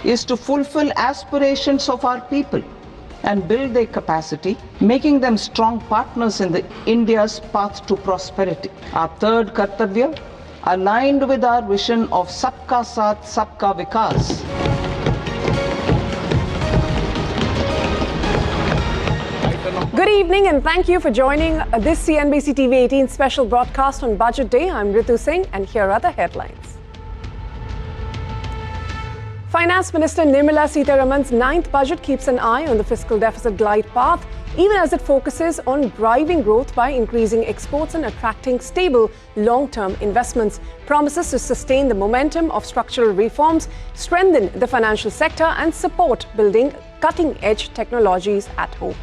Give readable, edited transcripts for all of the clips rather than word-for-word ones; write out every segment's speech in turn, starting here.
is to fulfill aspirations of our people and build their capacity, making them strong partners in India's path to prosperity. Our third Kartavya, aligned with our vision of Sabka Saath, Sabka Vikas. Good evening and thank you for joining this CNBC-TV18 special broadcast on Budget Day. I'm Ritu Singh and here are the headlines. Finance Minister Nirmala Sitharaman's 9th budget keeps an eye on the fiscal deficit glide path, even as it focuses on driving growth by increasing exports and attracting stable long-term investments. Promises to sustain the momentum of structural reforms, strengthen the financial sector and support building cutting-edge technologies at home.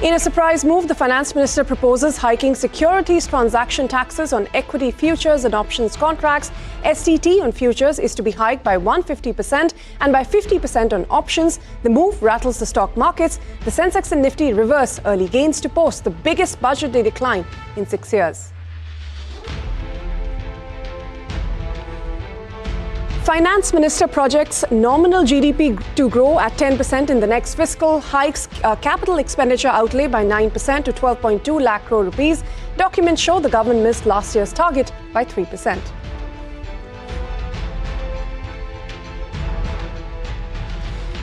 In a surprise move, the Finance Minister proposes hiking securities transaction taxes on equity futures and options contracts. STT on futures is to be hiked by 150% and by 50% on options. The move rattles the stock markets. The Sensex and Nifty reverse early gains to post the biggest budget day decline in 6 years. Finance Minister projects nominal GDP to grow at 10% in the next fiscal, hikes capital expenditure outlay by 9% to 12.2 lakh crore rupees. Documents show the government missed last year's target by 3%.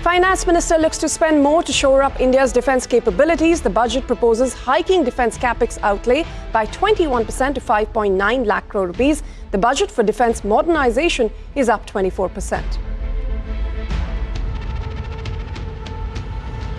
Finance Minister looks to spend more to shore up India's defence capabilities. The budget proposes hiking defence capex outlay by 21% to 5.9 lakh crore rupees. The budget for defence modernisation is up 24%.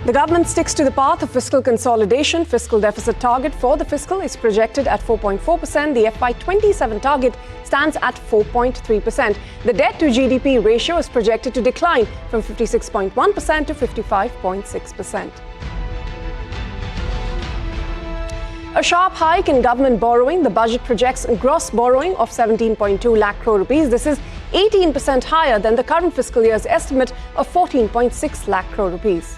The government sticks to the path of fiscal consolidation. Fiscal deficit target for the fiscal is projected at 4.4%. The FY27 target stands at 4.3%. The debt to GDP ratio is projected to decline from 56.1% to 55.6%. A sharp hike in government borrowing. The budget projects gross borrowing of 17.2 lakh crore rupees. This is 18% higher than the current fiscal year's estimate of 14.6 lakh crore rupees.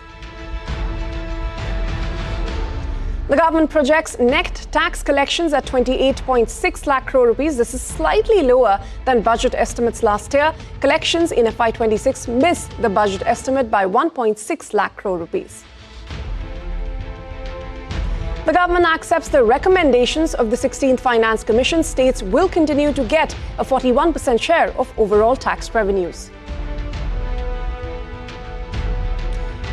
The government projects net tax collections at 28.6 lakh crore rupees. This is slightly lower than budget estimates last year. Collections in FY26 missed the budget estimate by 1.6 lakh crore rupees. The government accepts the recommendations of the 16th Finance Commission. States will continue to get a 41% share of overall tax revenues.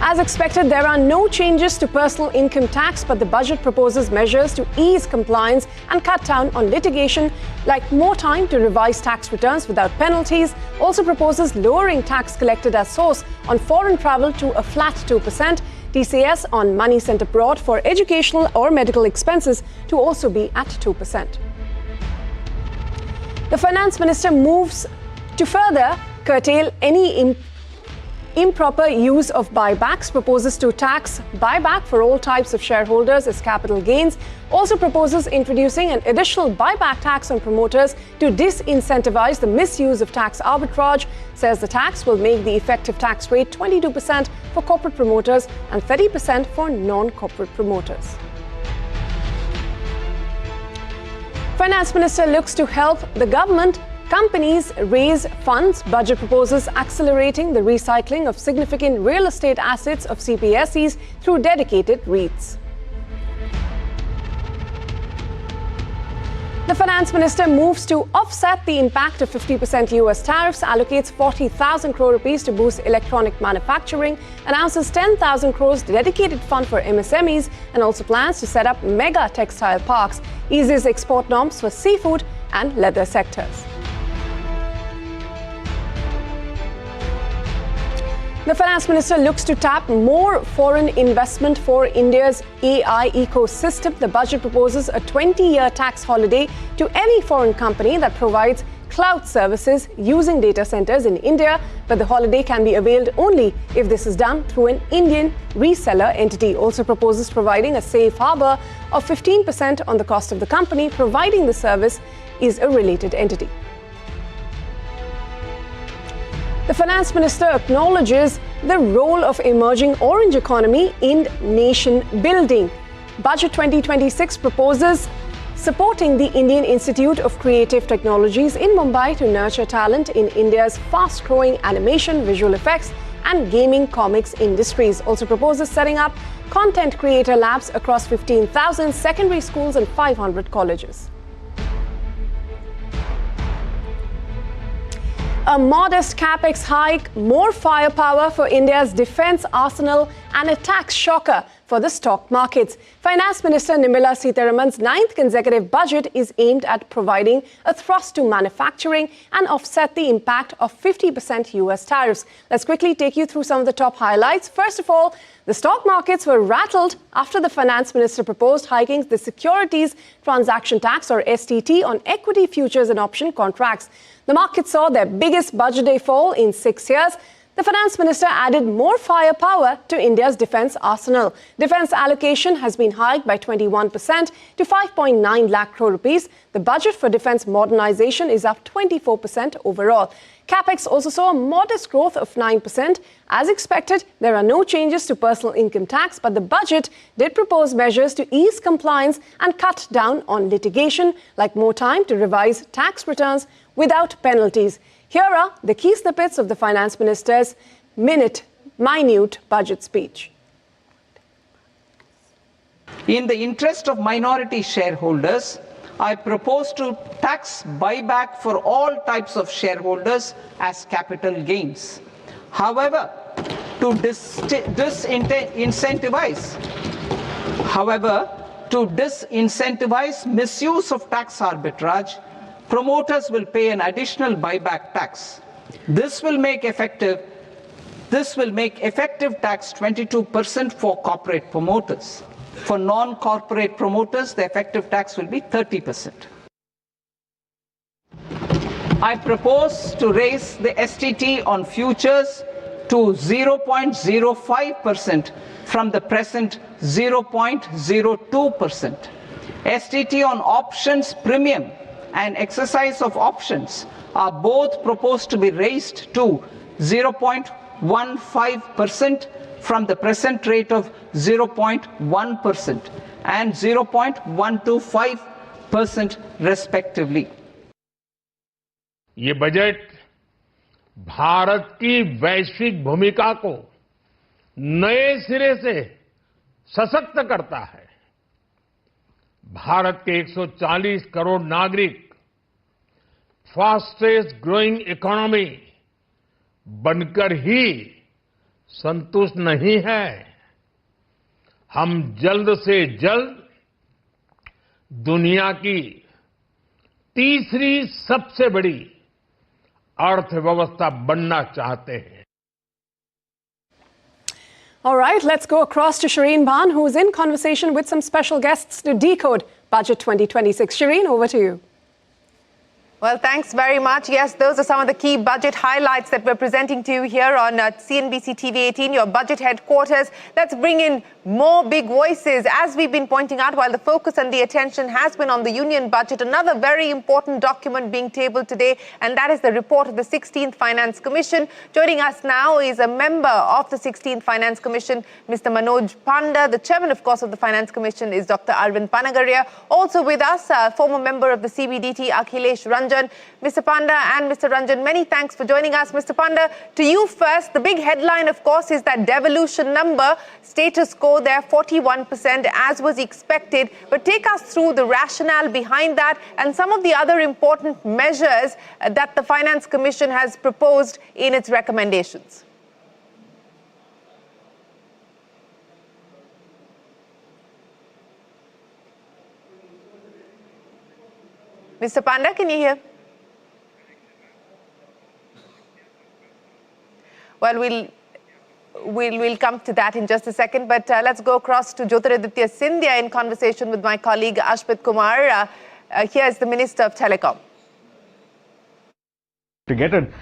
As expected, there are no changes to personal income tax, but the budget proposes measures to ease compliance and cut down on litigation, like more time to revise tax returns without penalties. Also proposes lowering tax collected as source on foreign travel to a flat 2%. TCS on money sent abroad for educational or medical expenses to also be at 2%. The Finance Minister moves to further curtail any improper use of buybacks, proposes to tax buyback for all types of shareholders as capital gains, also proposes introducing an additional buyback tax on promoters to disincentivize the misuse of tax arbitrage, says the tax will make the effective tax rate 22% for corporate promoters and 30% for non-corporate promoters. Finance Minister looks to help the government companies raise funds. Budget proposes accelerating the recycling of significant real estate assets of CPSEs through dedicated REITs. The Finance Minister moves to offset the impact of 50% US tariffs, allocates 40,000 crore rupees to boost electronic manufacturing, announces 10,000 crores dedicated fund for MSMEs, and also plans to set up mega textile parks, eases export norms for seafood and leather sectors. The Finance Minister looks to tap more foreign investment for India's AI ecosystem. The budget proposes a 20-year tax holiday to any foreign company that provides cloud services using data centers in India, but the holiday can be availed only if this is done through an Indian reseller entity. Also proposes providing a safe harbor of 15% on the cost of the company providing the service is a related entity. The Finance Minister acknowledges the role of emerging orange economy in nation building. Budget 2026 proposes supporting the Indian Institute of Creative Technologies in Mumbai to nurture talent in India's fast-growing animation, visual effects and gaming comics industries. Also proposes setting up content creator labs across 15,000 secondary schools and 500 colleges. A modest capex hike, more firepower for India's defence arsenal and a tax shocker for the stock markets. Finance Minister Nirmala Sitharaman's 9th consecutive budget is aimed at providing a thrust to manufacturing and offset the impact of 50% US tariffs. Let's quickly take you through some of the top highlights. First of all, the stock markets were rattled after the Finance Minister proposed hiking the Securities Transaction Tax or STT on equity futures and option contracts. The market saw their biggest budget day fall in 6 years. The Finance Minister added more firepower to India's defence arsenal. Defence allocation has been hiked by 21% to 5.9 lakh crore rupees. The budget for defence modernisation is up 24% overall. Capex also saw a modest growth of 9%. As expected, there are no changes to personal income tax, but the budget did propose measures to ease compliance and cut down on litigation, like more time to revise tax returns without penalties. Here are the key snippets of the Finance Minister's minute budget speech. In the interest of minority shareholders, I propose to tax buyback for all types of shareholders as capital gains. However, to disincentivize misuse of tax arbitrage, promoters will pay an additional buyback tax. This will make effective tax 22% for corporate promoters. For non-corporate promoters, the effective tax will be 30%. I propose to raise the STT on futures to 0.05% from the present 0.02%. STT on options premium and exercise of options are both proposed to be raised to 0.15% from the present rate of 0.1% and 0.125% respectively. ये budget Bharat की वैश्विक भूमिका को नए सिरे से सशक्त करता है। भारत के 140 करोड़ नागरिक फास्टेस्ट ग्रोइंग इकोनॉमी बनकर ही संतुष्ट नहीं है। हम जल्द से जल्द दुनिया की तीसरी सबसे बड़ी अर्थव्यवस्था बनना चाहते हैं। All right, let's go across to Shireen Bhan, who is in conversation with some special guests to decode Budget 2026. Shireen, over to you. Well, thanks very much. Yes, those are some of the key budget highlights that we're presenting to you here on CNBC-TV18, your budget headquarters. Let's bring in more big voices. As we've been pointing out, while the focus and the attention has been on the union budget, another very important document being tabled today, and that is the report of the 16th Finance Commission. Joining us now is a member of the 16th Finance Commission, Mr. Manoj Panda. The chairman, of course, of the Finance Commission is Dr. Arvind Panagaria. Also with us, former member of the CBDT, Akhilesh Ranjan. Mr. Panda and Mr. Ranjan, many thanks for joining us. Mr. Panda, to you first. The big headline, of course, is that devolution number, status quo there, 41%, as was expected. But take us through the rationale behind that and some of the other important measures that the Finance Commission has proposed in its recommendations. Mr. Panda, can you hear? Well, we'll come to that in just a second, but let's go across to Jyotiraditya Scindia in conversation with my colleague Ashpit Kumar. Here's the Minister of Telecom. To get an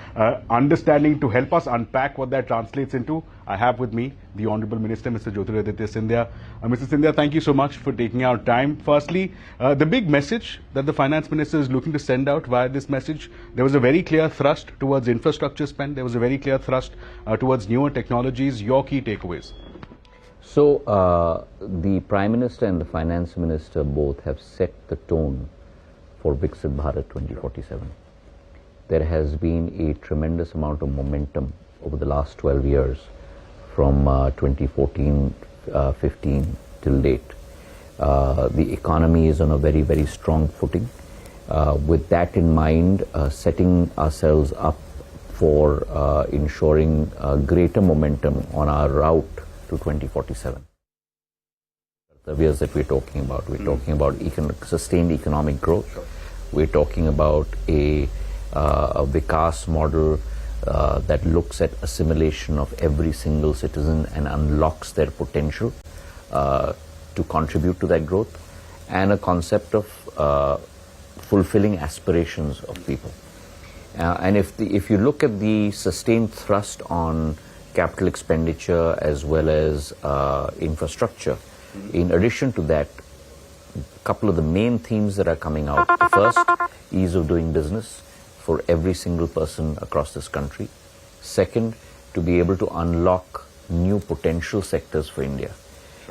understanding, to help us unpack what that translates into, I have with me the Honourable Minister, Mr. Jyotiraditya Scindia. Mr. Scindia, thank you so much for taking our time. Firstly, the big message that the Finance Minister is looking to send out via this message, there was a very clear thrust towards infrastructure spend. There was a very clear thrust towards newer technologies. Your key takeaways? So, the Prime Minister and the Finance Minister both have set the tone for Viksit Bharat 2047. There has been a tremendous amount of momentum over the last 12 years from 2014-15 till date. The economy is on a very, very strong footing. With that in mind, setting ourselves up for ensuring greater momentum on our route to 2047. The years that we're talking about, sustained economic growth. Sure. We're talking about a Vikas model that looks at assimilation of every single citizen and unlocks their potential to contribute to that growth, and a concept of fulfilling aspirations of people. And if you look at the sustained thrust on capital expenditure as well as infrastructure, in addition to that, a couple of the main themes that are coming out. The first, ease of doing business for every single person across this country. Second, to be able to unlock new potential sectors for India,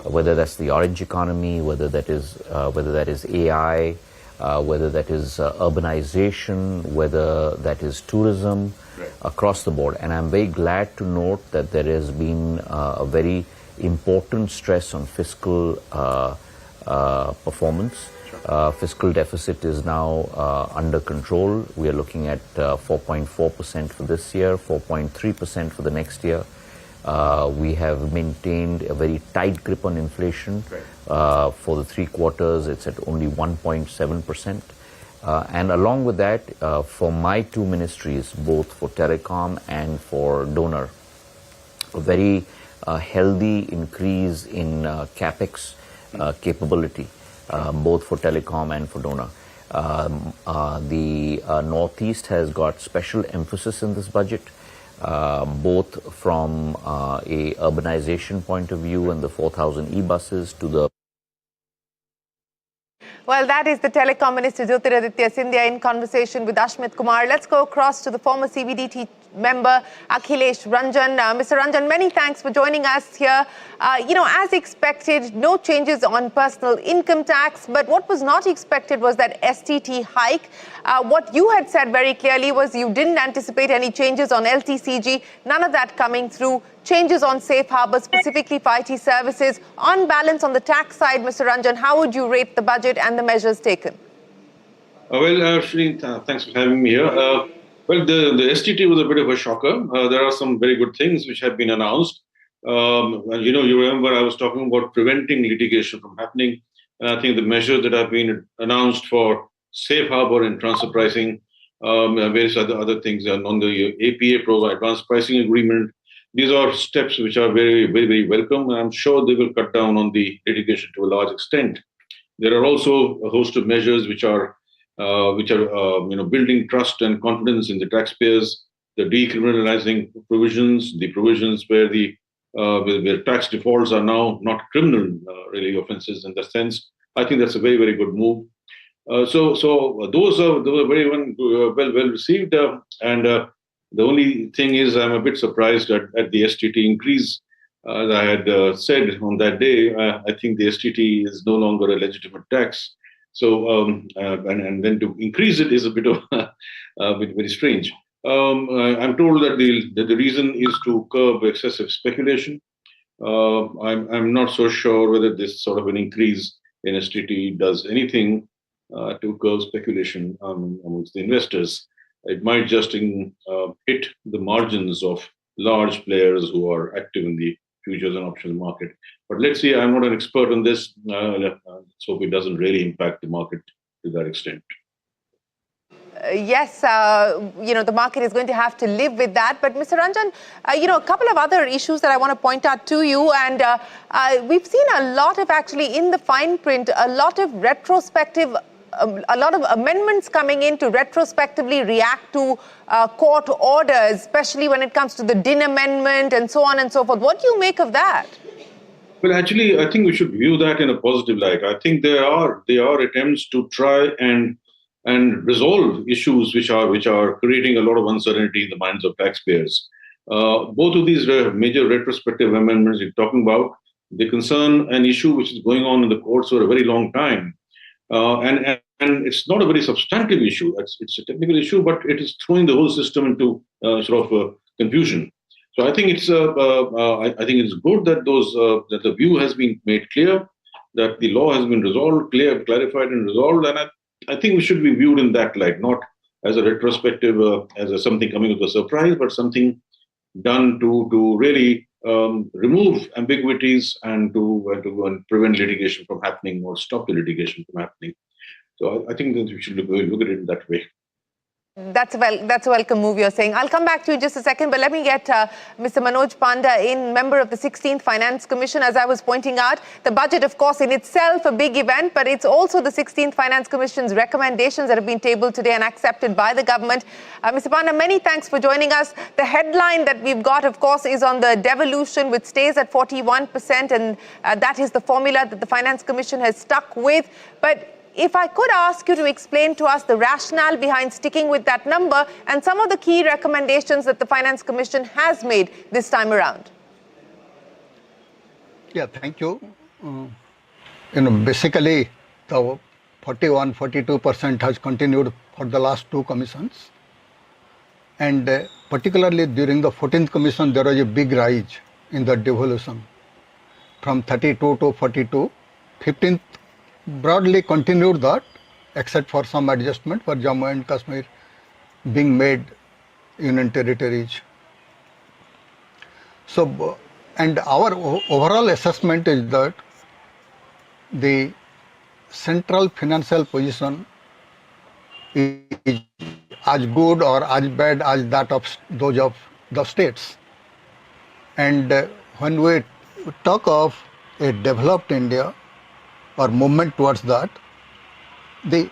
whether that's the orange economy, whether that is AI, whether that is urbanization, whether that is tourism, across the board. And I'm very glad to note that there has been a very important stress on fiscal performance. Fiscal deficit is now under control. We are looking at 4.4% for this year, 4.3% for the next year. We have maintained a very tight grip on inflation. For the 3 quarters, it's at only 1.7%. And along with that, for my 2 ministries, both for telecom and for donor, a very healthy increase in capex capability, both for telecom and for donor. The Northeast has got special emphasis in this budget, both from a urbanization point of view and the 4,000 e-buses to the... Well, that is the Telecom Minister Jyotiraditya Scindia in conversation with Ashmit Kumar. Let's go across to the former CBDT member Akhilesh Ranjan. Mr. Ranjan, many thanks for joining us here. As expected, no changes on personal income tax, but what was not expected was that STT hike. What you had said very clearly was you didn't anticipate any changes on LTCG, none of that coming through. Changes on safe harbour, specifically for IT services. On balance, on the tax side, Mr. Ranjan, how would you rate the budget and the measures taken? Shri, thanks for having me here. The STT was a bit of a shocker. There are some very good things which have been announced. You remember I was talking about preventing litigation from happening. And I think the measures that have been announced for safe harbour and transfer pricing, various other things on the APA program, advanced pricing agreement, these are steps which are very, very, very welcome. And I'm sure they will cut down on the litigation to a large extent. There are also a host of measures which are building trust and confidence in the taxpayers, the decriminalizing provisions, the provisions where where tax defaults are now not criminal really offenses in that sense. I think that's a very, very good move. So those are very well received. The only thing is I'm a bit surprised at the STT increase. As I had said on that day, I think the STT is no longer a legitimate tax. So and then to increase it is a bit of very strange. I'm told that the reason is to curb excessive speculation. I'm not so sure whether this sort of an increase in STT does anything to curb speculation amongst the investors. It might just hit the margins of large players who are active in the futures and options market. But let's see, I'm not an expert on this, so it doesn't really impact the market to that extent. Yes, the market is going to have to live with that. But Mr. Ranjan, a couple of other issues that I want to point out to you. And we've seen a lot of actually in the fine print, a lot of retrospective a lot of amendments coming in to retrospectively react to court orders, especially when it comes to the DIN amendment and so on and so forth. What do you make of that? Well, actually, I think we should view that in a positive light. I think there are attempts to try and resolve issues which are creating a lot of uncertainty in the minds of taxpayers. Both of these major retrospective amendments you're talking about, They concern an issue which is going on in the courts for a very long time. And it's not a very substantive issue. It's a technical issue, but it is throwing the whole system into confusion. So I think it's good that that the view has been made clear, that the law has been clarified and resolved, and I think we should be viewed in that light, not as a retrospective, as something coming as a surprise, but something done to really remove ambiguities and to prevent litigation from happening or stop the litigation from happening. So I think that we should look at it in that way. That's a welcome move, you're saying. I'll come back to you in just a second, but let me get Mr. Manoj Panda in, member of the 16th Finance Commission. As I was pointing out, the budget, of course, in itself a big event, but it's also the 16th Finance Commission's recommendations that have been tabled today and accepted by the government. Mr. Panda, many thanks for joining us. The headline that we've got, of course, is on the devolution, which stays at 41%, and that is the formula that the Finance Commission has stuck with. But if I could ask you to explain to us the rationale behind sticking with that number and some of the key recommendations that the Finance Commission has made this time around. Yeah, thank you. Basically, the 41-42% has continued for the last two commissions. And particularly during the 14th commission, there was a big rise in the devolution from 32 to 42. 15th broadly continued that, except for some adjustment for Jammu and Kashmir being made union territories. So, and our overall assessment is that the central financial position is as good or as bad as that of those of the states. And when we talk of a developed India, or movement towards that, the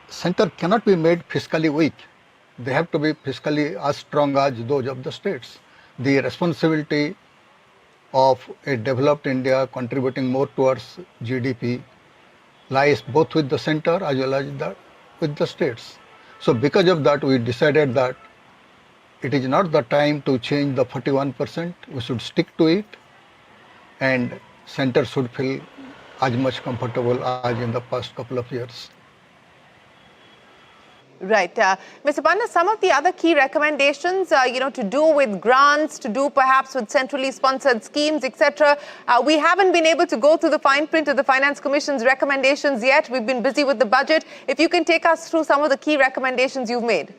center cannot be made fiscally weak. They have to be fiscally as strong as those of the states. The responsibility of a developed India contributing more towards GDP lies both with the center as well as with the states. So because of that, we decided that it is not the time to change the 41%. We should stick to it, and center should feel as much comfortable as in the past couple of years. Right. Mr. Panda, some of the other key recommendations, to do with grants, to do perhaps with centrally sponsored schemes, etc. We haven't been able to go through the fine print of the Finance Commission's recommendations yet. We've been busy with the budget. If you can take us through some of the key recommendations you've made.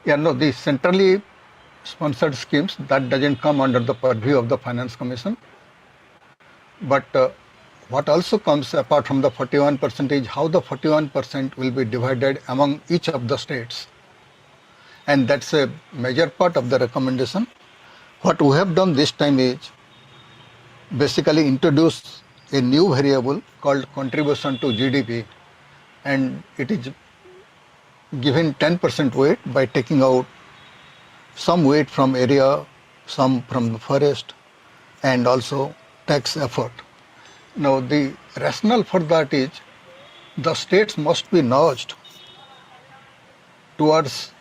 Yeah, no, the centrally sponsored schemes, that doesn't come under the purview of the Finance Commission. But what also comes apart from the 41% is how the 41% will be divided among each of the states. And that's a major part of the recommendation. What we have done this time is basically introduce a new variable called contribution to GDP. And it is given 10% weight by taking out some weight from area, some from the forest, and also tax effort. Now, the rationale for that is the states must be nudged towards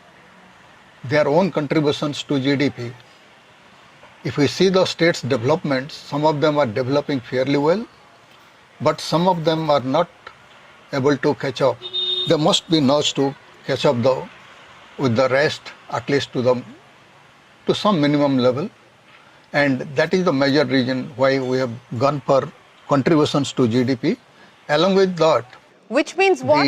their own contributions to GDP. If we see the states' developments, some of them are developing fairly well, but some of them are not able to catch up. They must be nudged to catch up with the rest, at least to some minimum level. And that is the major reason why we have gone for contributions to GDP. Along with that, which means what?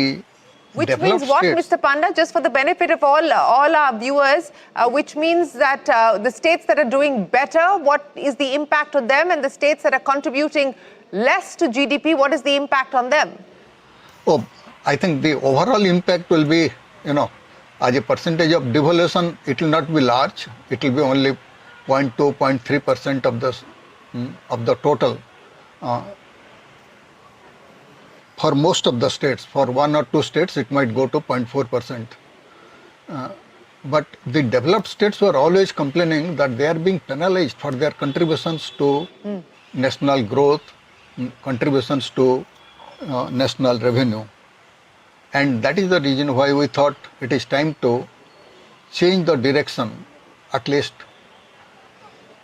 Mr. Panda, just for the benefit of all our viewers, which means that the states that are doing better, what is the impact on them, and the states that are contributing less to GDP, what is the impact on them? Oh, I think the overall impact will be, as a percentage of devolution, it will not be large. It will be only 0.2, 0.3% of the total. For most of the states, for one or two states, it might go to 0.4%. But the developed states were always complaining that they are being penalized for their contributions to national growth, contributions to national revenue. And that is the reason why we thought it is time to change the direction, at least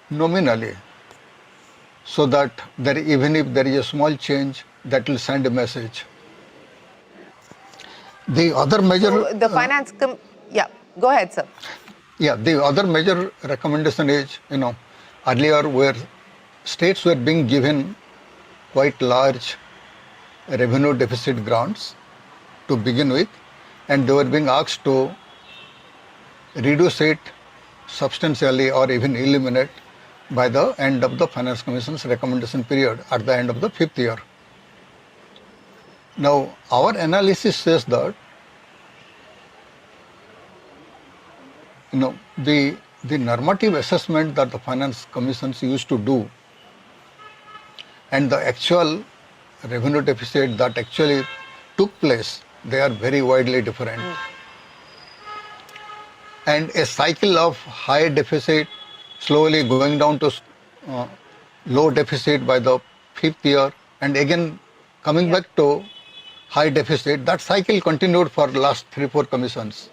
nominally. so that even if there is a small change, that will send a message. The other major... So the yeah, go ahead, sir. Yeah, the other major recommendation is, earlier where states were being given quite large revenue deficit grants to begin with, and they were being asked to reduce it substantially or even eliminate by the end of the Finance Commission's recommendation period at the end of the 5th year. Now, our analysis says that the normative assessment that the finance commissions used to do and the actual revenue deficit that actually took place, they are very widely different. And a cycle of high deficit slowly going down to low deficit by the 5th year and again coming back to high deficit, that cycle continued for the last 3-4 commissions.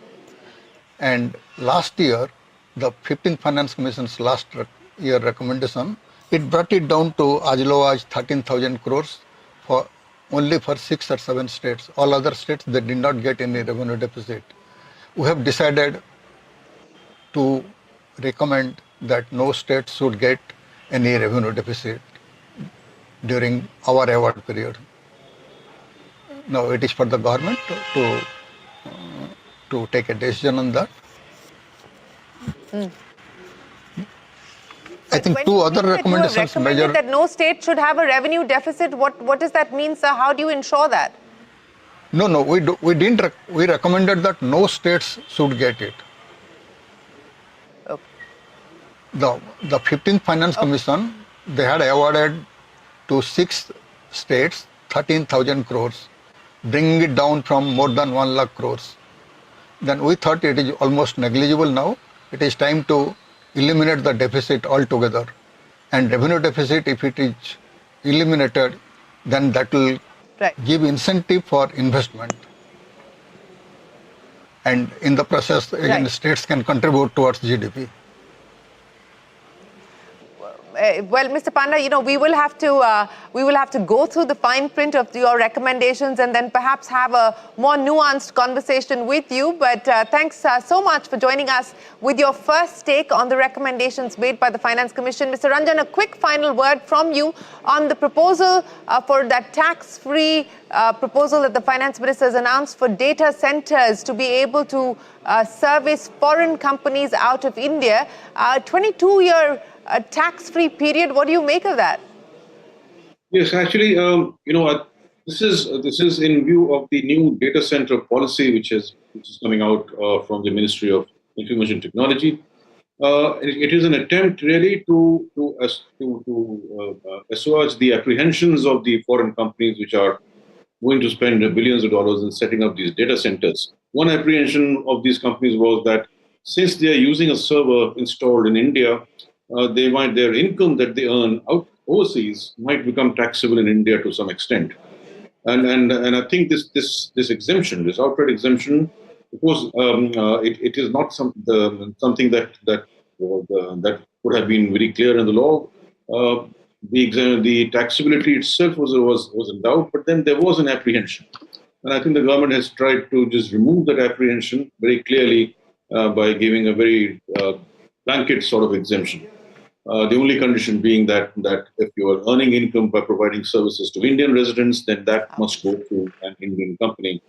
And last year, the 15th Finance Commission's last year recommendation, it brought it down to as low as 13,000 crores only for 6 or 7 states. All other states, they did not get any revenue deficit. We have decided to recommend that no state should get any revenue deficit during our award period. Now it is for the government to take a decision on that. I think two other recommendations measure that no state should have a revenue deficit. What does that mean, sir? How do you ensure that? No, we didn't. We recommended that no states should get it. Okay. The 15th Finance Commission, they had awarded to 6 states 13,000 crores, bringing it down from more than 1 lakh crores. Then we thought it is almost negligible now. It is time to eliminate the deficit altogether. And revenue deficit, if it is eliminated, then that will give incentive for investment. And in the process, again, states can contribute towards GDP. Well, Mr. Panda, we will have to go through the fine print of your recommendations and then perhaps have a more nuanced conversation with you. But thanks so much for joining us with your first take on the recommendations made by the Finance Commission. Mr. Ranjan, a quick final word from you on the proposal for that tax-free proposal that the Finance Minister has announced for data centers to be able to service foreign companies out of India. 22-year tax-free period. What do you make of that? Yes, actually, this is in view of the new data center policy which is coming out from the Ministry of Information Technology. It is an attempt really to assuage the apprehensions of the foreign companies which are going to spend billions of dollars in setting up these data centers. One apprehension of these companies was that since they are using a server installed in India, their income that they earn overseas might become taxable in India to some extent, and I think this exemption, this outright exemption, of course, it is not something that would have been very clear in the law. The taxability itself was in doubt, but then there was an apprehension, and I think the government has tried to just remove that apprehension very clearly by giving a very blanket sort of exemption. The only condition being that if you are earning income by providing services to Indian residents, then that must go to an Indian company,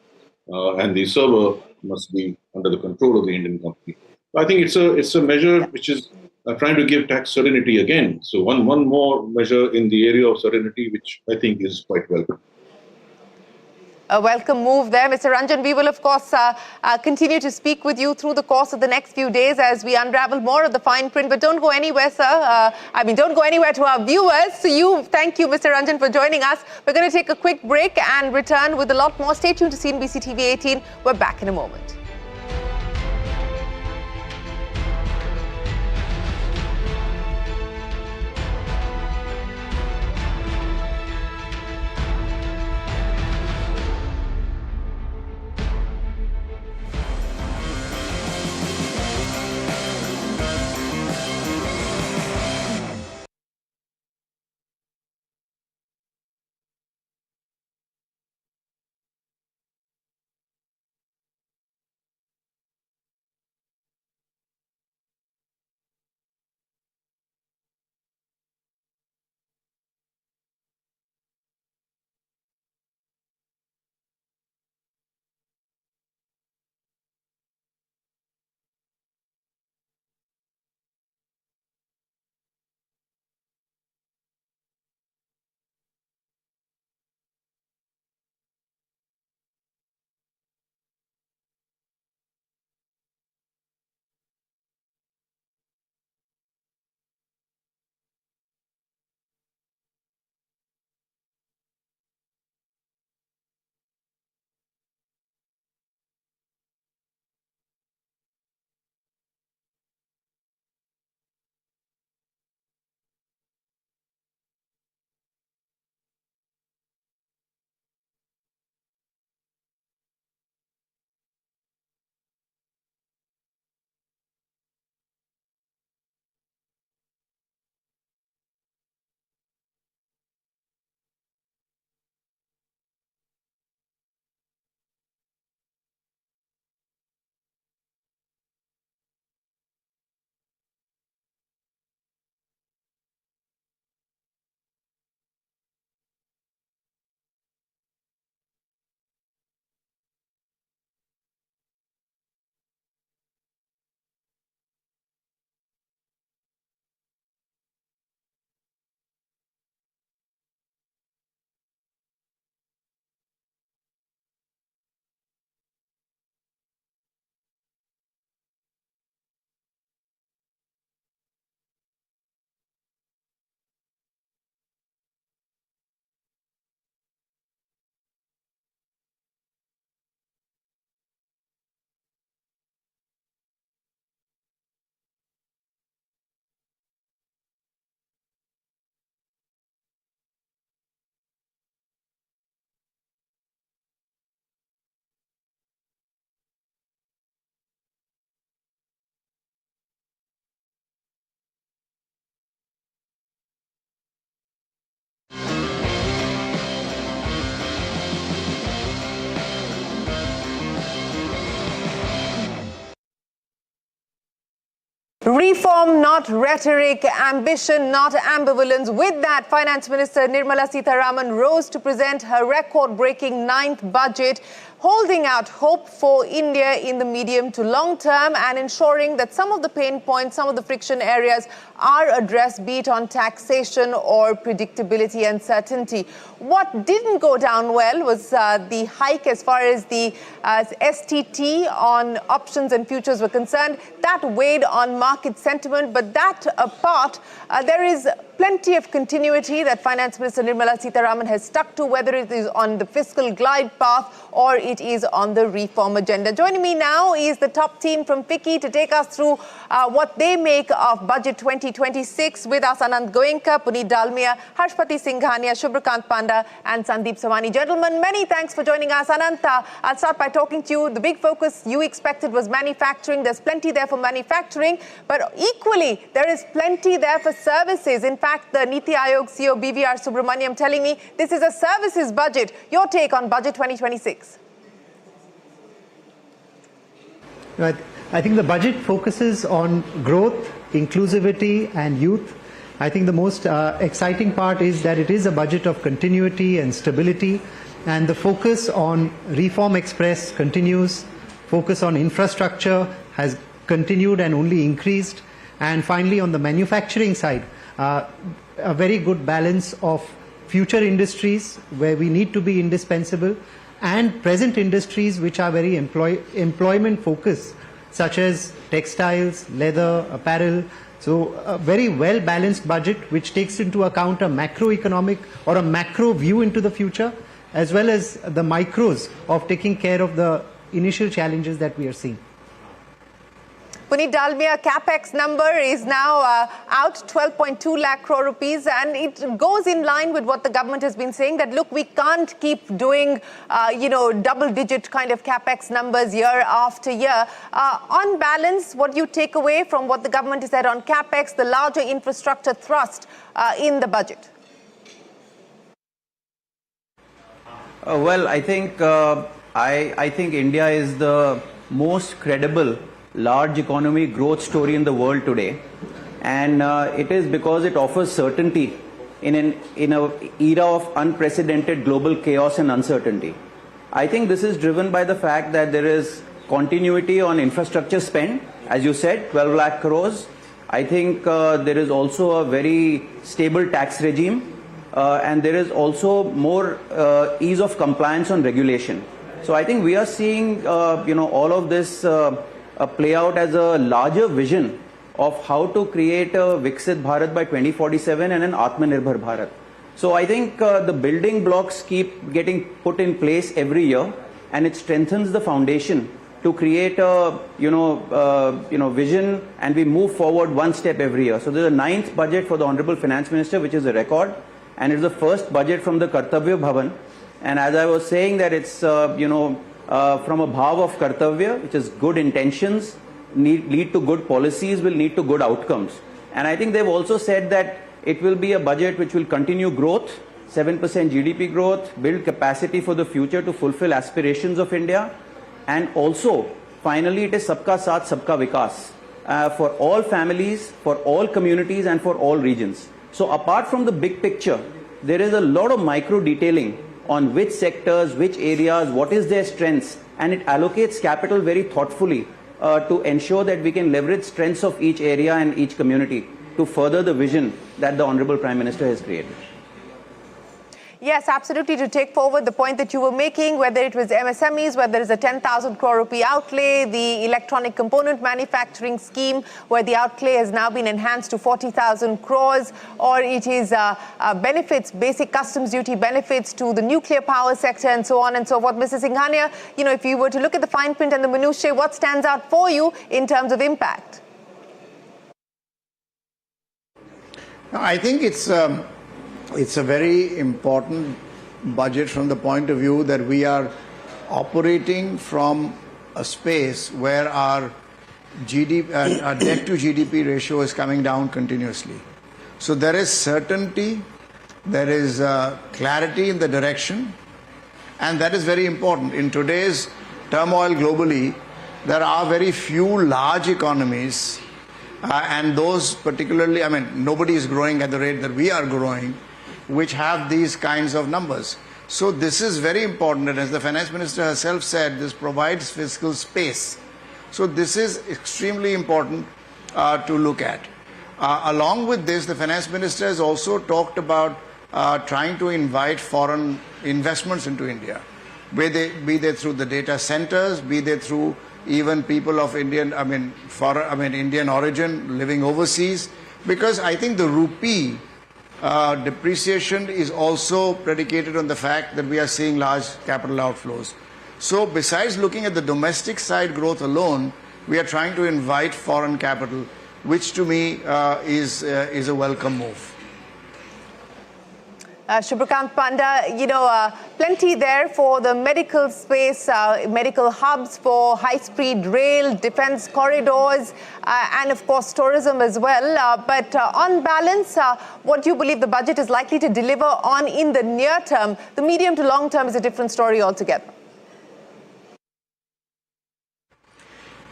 and the server must be under the control of the Indian company. I think it's a measure which is trying to give tax certainty again. So one more measure in the area of certainty, which I think is quite welcome. A welcome move there, Mr. Ranjan. We will, of course, continue to speak with you through the course of the next few days as we unravel more of the fine print. But don't go anywhere, sir. Don't go anywhere to our viewers. So thank you, Mr. Ranjan, for joining us. We're going to take a quick break and return with a lot more. Stay tuned to CNBC TV 18. We're back in a moment. Reform, not rhetoric. Ambition, not ambivalence. With that, Finance Minister Nirmala Sitharaman rose to present her record-breaking 9th budget, holding out hope for India in the medium to long term and ensuring that some of the pain points, some of the friction areas are addressed, be it on taxation or predictability and certainty. What didn't go down well was the hike as far as the STT on options and futures were concerned. That weighed on market sentiment, but that apart, there is plenty of continuity that Finance Minister Nirmala Sitharaman has stuck to, whether it is on the fiscal glide path or it is on the reform agenda. Joining me now is the top team from FICCI to take us through what they make of Budget 2026. With us, Anand Goenka, Puneet Dalmia, Harshpati Singhania, Shubhrakant Panda and Sandeep Savani. Gentlemen, many thanks for joining us. Ananta, I'll start by talking to you. The big focus you expected was manufacturing. There's plenty there for manufacturing, but equally, there is plenty there for services. In fact, the Niti Aayog CEO BVR Subramaniam telling me this is a services budget. Your take on Budget 2026? I think the budget focuses on growth, inclusivity and youth. I think the most exciting part is that it is a budget of continuity and stability, and the focus on Reform Express continues, focus on infrastructure has continued and only increased, and finally on the manufacturing side, a very good balance of future industries where we need to be indispensable and present industries which are very employment focused, such as textiles, leather, apparel. So a very well balanced budget which takes into account a macroeconomic or a macro view into the future, as well as the micros of taking care of the initial challenges that we are seeing. Puneet Dalmia, CapEx number is now out, 12.2 lakh crore rupees, and it goes in line with what the government has been saying, that look, we can't keep doing, double-digit kind of CapEx numbers year after year. On balance, what do you take away from what the government has said on CapEx, the larger infrastructure thrust in the budget? Well, I think I think India is the most credible large economy growth story in the world today, and it is because it offers certainty in an era of unprecedented global chaos and uncertainty. I think this is driven by the fact that there is continuity on infrastructure spend, as you said, 12 lakh crores. I think there is also a very stable tax regime, and there is also more ease of compliance on regulation. So I think we are seeing all of this play out as a larger vision of how to create a Viksit Bharat by 2047 and an Atmanirbhar Bharat. So I think the building blocks keep getting put in place every year, and it strengthens the foundation to create a vision, and we move forward one step every year. So there's a 9th budget for the Honorable Finance Minister, which is a record, and it's the first budget from the Kartavya Bhavan. And as I was saying, that it's from a bhav of kartavya, which is good intentions, lead to good policies, will lead to good outcomes. And I think they've also said that it will be a budget which will continue growth, 7% GDP growth, build capacity for the future to fulfill aspirations of India. And also, finally, it is Sabka Saath, Sabka Vikas, for all families, for all communities and for all regions. So apart from the big picture, there is a lot of micro detailing on which sectors, which areas, what is their strengths, and it allocates capital very thoughtfully to ensure that we can leverage strengths of each area and each community to further the vision that the Honorable Prime Minister has created. Yes, absolutely. To take forward the point that you were making, whether it was MSMEs, whether it's a 10,000 crore rupee outlay, the electronic component manufacturing scheme, where the outlay has now been enhanced to 40,000 crores, or it is benefits, basic customs duty benefits to the nuclear power sector, and so on and so forth. Mr. Singhania, if you were to look at the fine print and the minutiae, what stands out for you in terms of impact? I think it's a very important budget from the point of view that we are operating from a space where our debt to GDP ratio is coming down continuously. So there is certainty, there is clarity in the direction, and that is very important. In today's turmoil globally, there are very few large economies and those particularly, I mean, nobody is growing at the rate that we are growing, which have these kinds of numbers. So this is very important, and as the Finance Minister herself said, this provides fiscal space. So this is extremely important to look at. Along with this, the Finance Minister has also talked about trying to invite foreign investments into India, be they through the data centers, be they through even people of Indian origin living overseas, because I think the rupee depreciation is also predicated on the fact that we are seeing large capital outflows. So besides looking at the domestic side growth alone, we are trying to invite foreign capital, which to me is a welcome move. Shubhrakant Panda, plenty there for the medical space, medical hubs for high-speed rail, defense corridors, and of course tourism as well. But on balance, what do you believe the budget is likely to deliver on in the near term? The medium to long term is a different story altogether.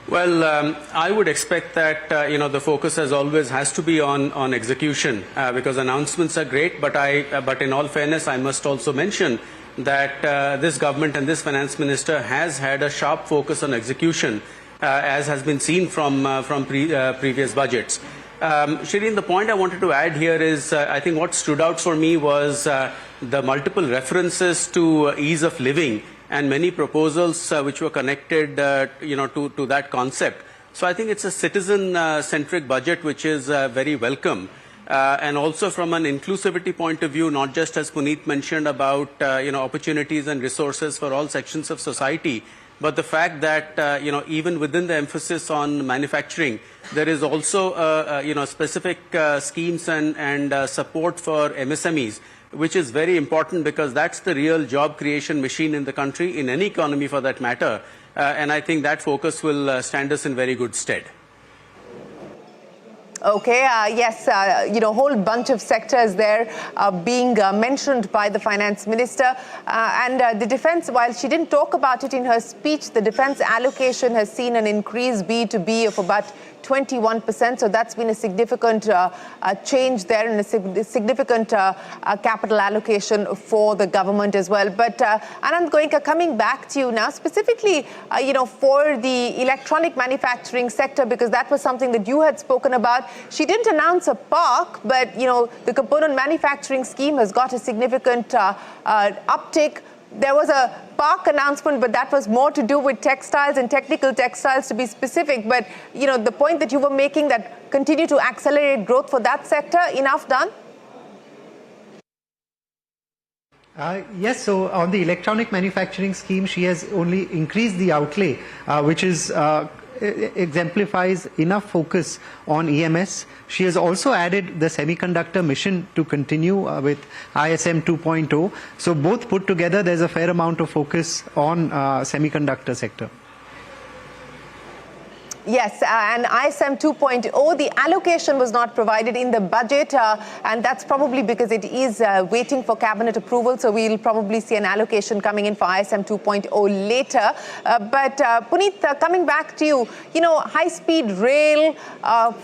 Well, I would expect that, the focus as always has to be on execution, because announcements are great, but in all fairness, I must also mention that this government and this finance minister has had a sharp focus on execution, as has been seen from previous budgets. Shireen, the point I wanted to add here is, I think what stood out for me was the multiple references to ease of living and many proposals which were connected, to that concept. So I think it's a citizen-centric budget which is very welcome. And also from an inclusivity point of view, not just as Puneet mentioned about, opportunities and resources for all sections of society, but the fact that, even within the emphasis on manufacturing, there is also, specific schemes and support for MSMEs, which is very important because that's the real job creation machine in the country, in any economy for that matter. And I think that focus will stand us in very good stead. Okay, yes, whole bunch of sectors there being mentioned by the finance minister. And the defense, while she didn't talk about it in her speech, the defense allocation has seen an increase B2B of about 21%. So that's been a significant change there and a significant capital allocation for the government as well. But Anand Goenka, coming back to you now, specifically, for the electronic manufacturing sector, because that was something that you had spoken about. She didn't announce a park, but, the component manufacturing scheme has got a significant uptick. There was a park announcement, but that was more to do with textiles and technical textiles to be specific. But, the point that you were making that continue to accelerate growth for that sector, enough done? Yes, so on the electronic manufacturing scheme, she has only increased the outlay, which is exemplifies enough focus on EMS. She has also added the semiconductor mission to continue with ISM 2.0. So both put together, there's a fair amount of focus on semiconductor sector. Yes, and ISM 2.0, the allocation was not provided in the budget, and that's probably because it is waiting for cabinet approval. So we'll probably see an allocation coming in for ISM 2.0 later. But Puneet, coming back to you, high-speed rail,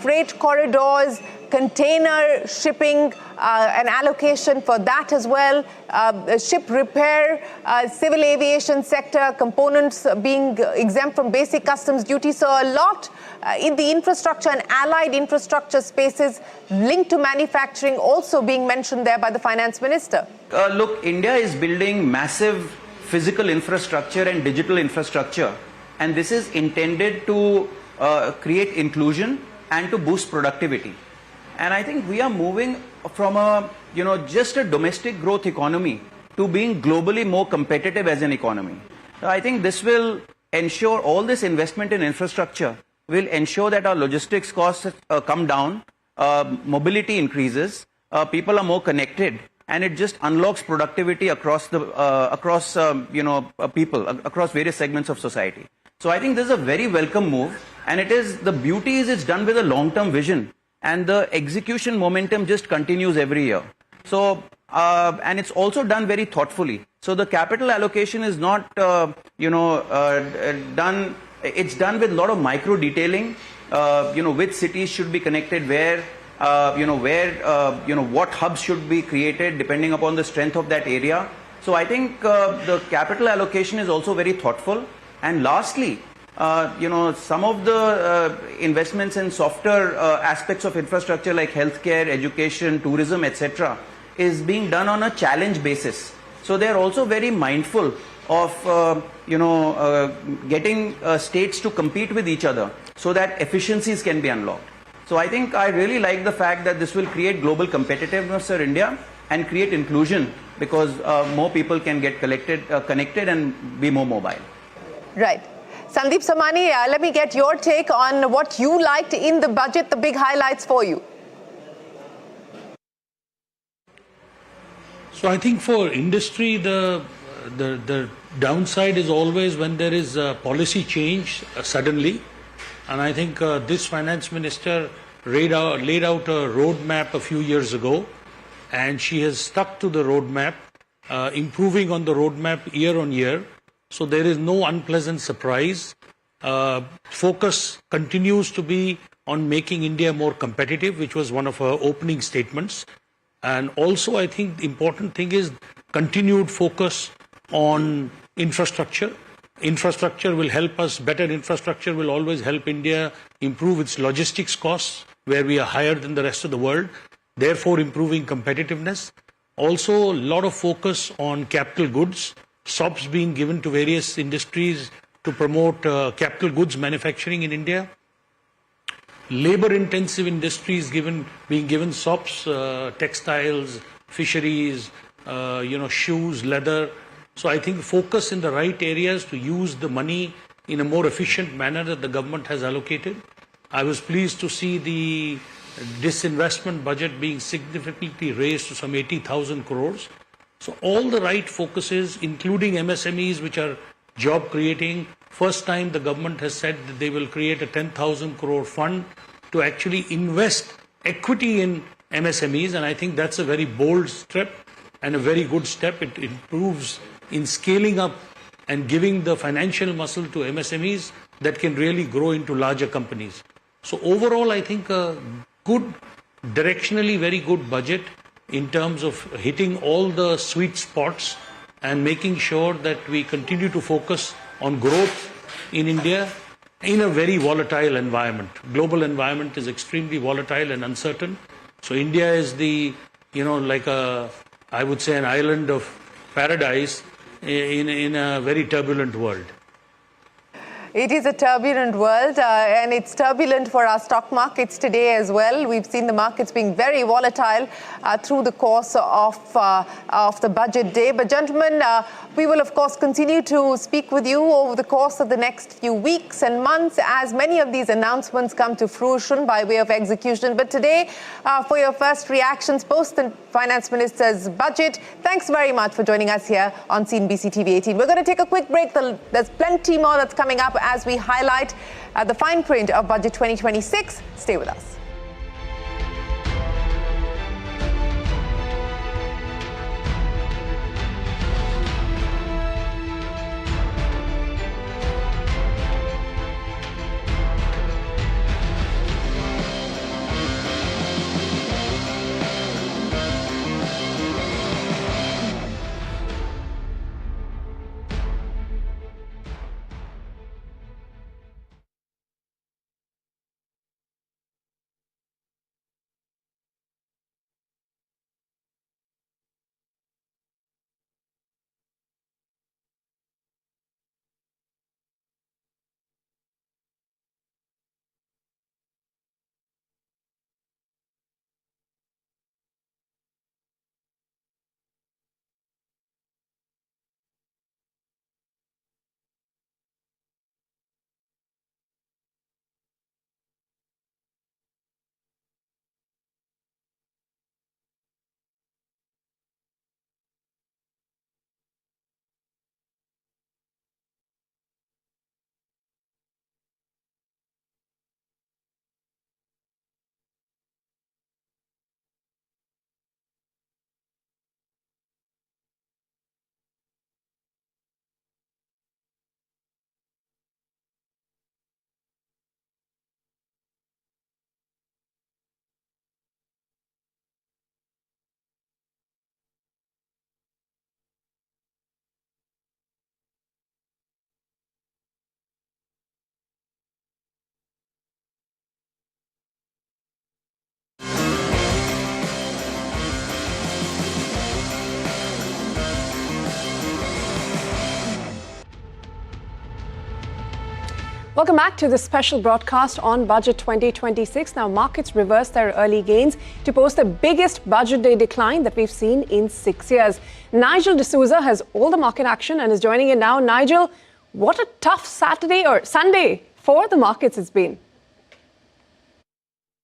freight corridors, container shipping, an allocation for that as well, ship repair, civil aviation sector, components being exempt from basic customs duty. So a lot in the infrastructure and allied infrastructure spaces linked to manufacturing also being mentioned there by the finance minister. Look, India is building massive physical infrastructure and digital infrastructure, and this is intended to create inclusion and to boost productivity. And I think we are moving from just a domestic growth economy to being globally more competitive as an economy. So I think this will ensure, all this investment in infrastructure will ensure that our logistics costs come down, mobility increases, people are more connected, and it just unlocks productivity across people, across various segments of society. So I think this is a very welcome move, and the beauty is it's done with a long-term vision. And the execution momentum just continues every year. So, and it's also done very thoughtfully. So the capital allocation is not, done, it's done with a lot of micro detailing, which cities should be connected where, what hubs should be created depending upon the strength of that area. So I think the capital allocation is also very thoughtful. And lastly, some of the investments in softer aspects of infrastructure like healthcare, education, tourism, etc. is being done on a challenge basis. So they are also very mindful of, getting states to compete with each other so that efficiencies can be unlocked. So I think I really like the fact that this will create global competitiveness for India and create inclusion because more people can get connected and be more mobile. Right. Sandeep Samani, let me get your take on what you liked in the budget, the big highlights for you. So I think for industry, the downside is always when there is a policy change suddenly. And I think this finance minister laid out a roadmap a few years ago, and she has stuck to the roadmap, improving on the roadmap year on year. So there is no unpleasant surprise. Focus continues to be on making India more competitive, which was one of her opening statements. And also I think the important thing is continued focus on infrastructure. Infrastructure will help us, better infrastructure will always help India improve its logistics costs, where we are higher than the rest of the world, therefore improving competitiveness. Also a lot of focus on capital goods, SOPs being given to various industries to promote capital goods manufacturing in India. Labor-intensive industries being given SOPs, textiles, fisheries, shoes, leather. So I think focus in the right areas to use the money in a more efficient manner that the government has allocated. I was pleased to see the disinvestment budget being significantly raised to some 80,000 crores. So all the right focuses, including MSMEs, which are job creating. First time the government has said that they will create a 10,000 crore fund to actually invest equity in MSMEs, and I think that's a very bold step and a very good step. It improves in scaling up and giving the financial muscle to MSMEs that can really grow into larger companies. So overall, I think a good, directionally very good budget in terms of hitting all the sweet spots and making sure that we continue to focus on growth in India in a very volatile environment. Global environment is extremely volatile and uncertain. So India is the, I would say an island of paradise in a very turbulent world. It is a turbulent world, and it's turbulent for our stock markets today as well. We've seen the markets being very volatile through the course of the budget day. But gentlemen, we will of course continue to speak with you over the course of the next few weeks and months as many of these announcements come to fruition by way of execution. But today, for your first reactions post the Finance Minister's budget, thanks very much for joining us here on CNBC-TV18. We're going to take a quick break. There's plenty more that's coming up as we highlight the fine print of Budget 2026. Stay with us. Welcome back to this special broadcast on Budget 2026. Now, markets reversed their early gains to post the biggest budget day decline that we've seen in 6 years. Nigel D'Souza has all the market action and is joining in now. Nigel, what a tough Sunday for the markets it's been.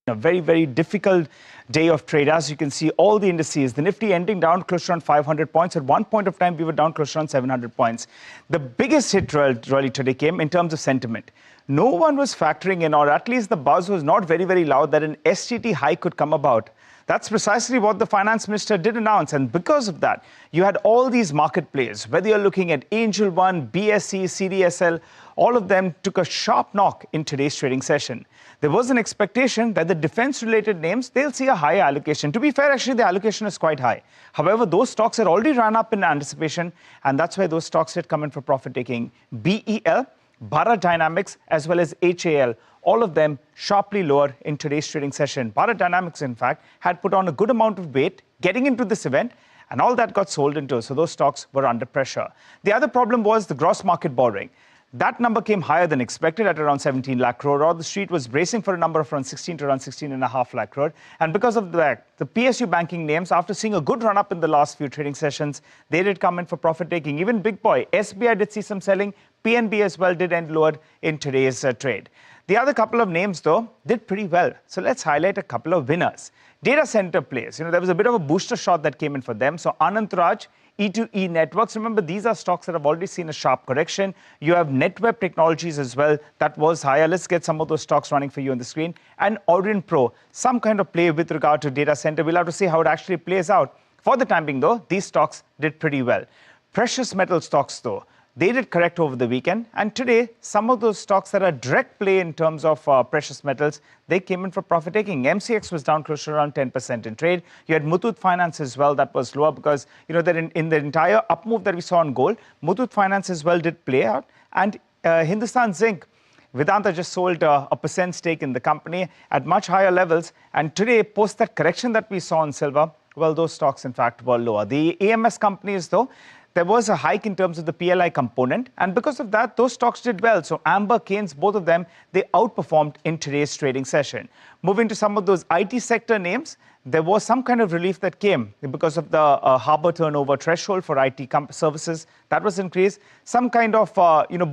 A very, very difficult day of trade. As you can see, all the indices, the Nifty ending down close to around 500 points. At one point of time, we were down close to around 700 points. The biggest hit really today came in terms of sentiment. No one was factoring in, or at least the buzz was not very, very loud, that an STT hike could come about. That's precisely what the finance minister did announce. And because of that, you had all these market players, whether you're looking at Angel One, BSE, CDSL, all of them took a sharp knock in today's trading session. There was an expectation that the defense-related names, they'll see a higher allocation. To be fair, actually, the allocation is quite high. However, those stocks had already run up in anticipation, and that's why those stocks had come in for profit-taking. BEL, Bharat Dynamics, as well as HAL, all of them sharply lower in today's trading session. Bharat Dynamics, in fact, had put on a good amount of weight getting into this event, and all that got sold into, so those stocks were under pressure. The other problem was the gross market borrowing. That number came higher than expected at around 17 lakh crore, or the street was bracing for a number of around 16 to around 16.5 lakh crore. And because of that, the PSU banking names, after seeing a good run up in the last few trading sessions, they did come in for profit taking. Even Big Boy, SBI did see some selling. PNB as well did end lower in today's trade. The other couple of names, though, did pretty well. So let's highlight a couple of winners. Data center plays. There was a bit of a booster shot that came in for them. So Anant Raj, E2E Networks. Remember, these are stocks that have already seen a sharp correction. You have NetWeb Technologies as well. That was higher. Let's get some of those stocks running for you on the screen. And Orient Pro, some kind of play with regard to data center. We'll have to see how it actually plays out. For the time being, though, these stocks did pretty well. Precious metal stocks, though, they did correct over the weekend. And today, some of those stocks that are direct play in terms of precious metals, they came in for profit taking. MCX was down close to around 10% in trade. You had Muthoot Finance as well. That was lower because, that in the entire up move that we saw on gold, Muthoot Finance as well did play out. And Hindustan Zinc, Vedanta just sold a % stake in the company at much higher levels. And today, post that correction that we saw on silver, well, those stocks, in fact, were lower. The AMS companies, though, there was a hike in terms of the PLI component, and because of that, those stocks did well. So Amber, Keynes, both of them, they outperformed in today's trading session. Moving to some of those IT sector names, there was some kind of relief that came because of the harbor turnover threshold for IT services. That was increased. Some kind of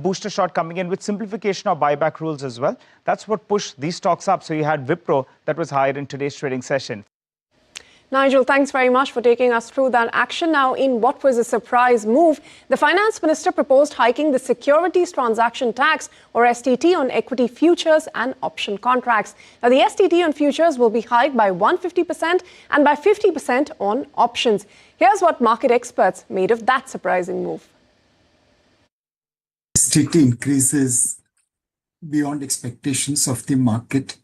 booster shot coming in with simplification of buyback rules as well. That's what pushed these stocks up. So you had Wipro that was higher in today's trading session. Nigel, thanks very much for taking us through that action. Now, in what was a surprise move, the finance minister proposed hiking the securities transaction tax, or STT, on equity futures and option contracts. Now, the STT on futures will be hiked by 150% and by 50% on options. Here's what market experts made of that surprising move. STT increases beyond expectations of the market.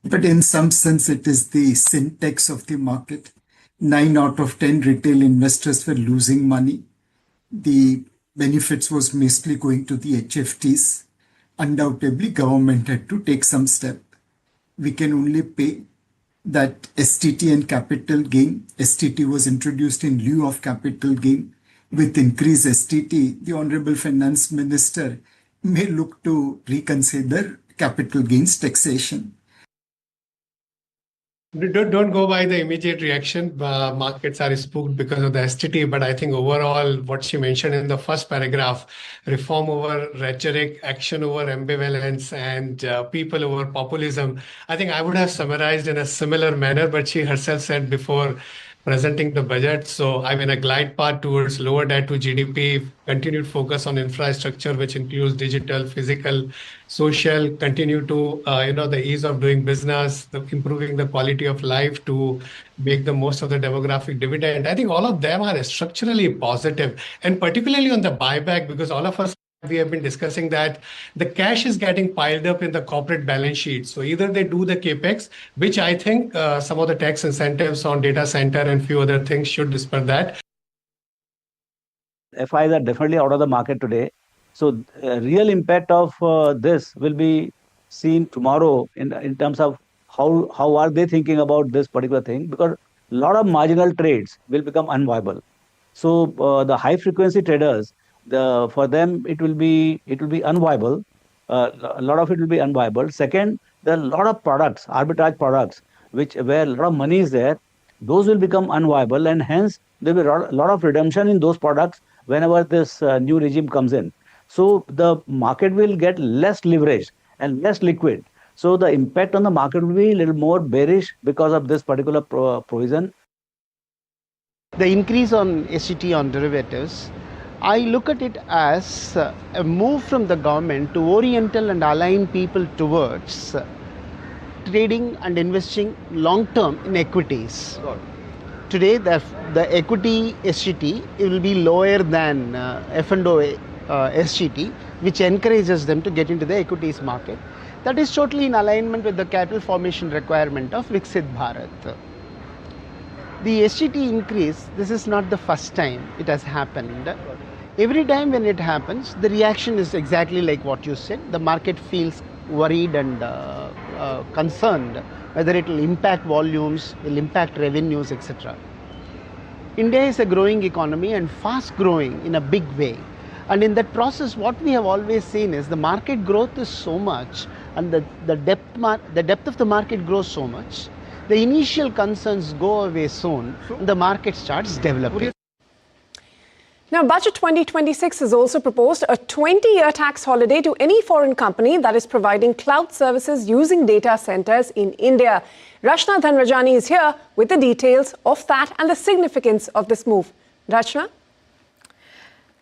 But in some sense, it is the syntax of the market. 9 out of 10 retail investors were losing money. The benefits was mostly going to the HFTs. Undoubtedly, government had to take some step. We can only pay that STT and capital gain. STT was introduced in lieu of capital gain. With increased STT, the Honorable Finance Minister may look to reconsider capital gains taxation. Don't go by the immediate reaction. Markets are spooked because of the STT, but I think overall, what she mentioned in the first paragraph, reform over rhetoric, action over ambivalence, and people over populism, I think I would have summarized in a similar manner, but she herself said before presenting the budget. So I mean, a glide path towards lower debt to GDP, continued focus on infrastructure, which includes digital, physical, social, continue to, the ease of doing business, improving the quality of life to make the most of the demographic dividend. I think all of them are structurally positive, and particularly on the buyback, because all of us, we have been discussing that the cash is getting piled up in the corporate balance sheet. So either they do the capex, which I think some of the tax incentives on data center and few other things should spur that. FIs are definitely out of the market today. So real impact of this will be seen tomorrow in terms of how are they thinking about this particular thing, because a lot of marginal trades will become unviable. So the high frequency traders, for them it will be unviable, a lot of it will be unviable. Second, there are a lot of products, arbitrage products, where a lot of money is there. Those will become unviable, and hence there will be a lot of redemption in those products whenever this new regime comes in. So the market will get less leveraged and less liquid. So the impact on the market will be a little more bearish because of this particular provision. The increase on SGT on derivatives, I look at it as a move from the government to oriental and align people towards trading and investing long term in equities. Today the equity SGT will be lower than F&O SGT, which encourages them to get into the equities market. That is totally in alignment with the capital formation requirement of Viksit Bharat. The SGT increase, this is not the first time it has happened. Every time when it happens, the reaction is exactly like what you said. The market feels worried and concerned whether it will impact volumes, will impact revenues, etc. India is a growing economy and fast growing in a big way. And in that process, what we have always seen is the market growth is so much, and the depth of the market grows so much. The initial concerns go away soon, and the market starts developing. Now, Budget 2026 has also proposed a 20-year tax holiday to any foreign company that is providing cloud services using data centers in India. Rachna Dhanrajani is here with the details of that and the significance of this move. Rachna?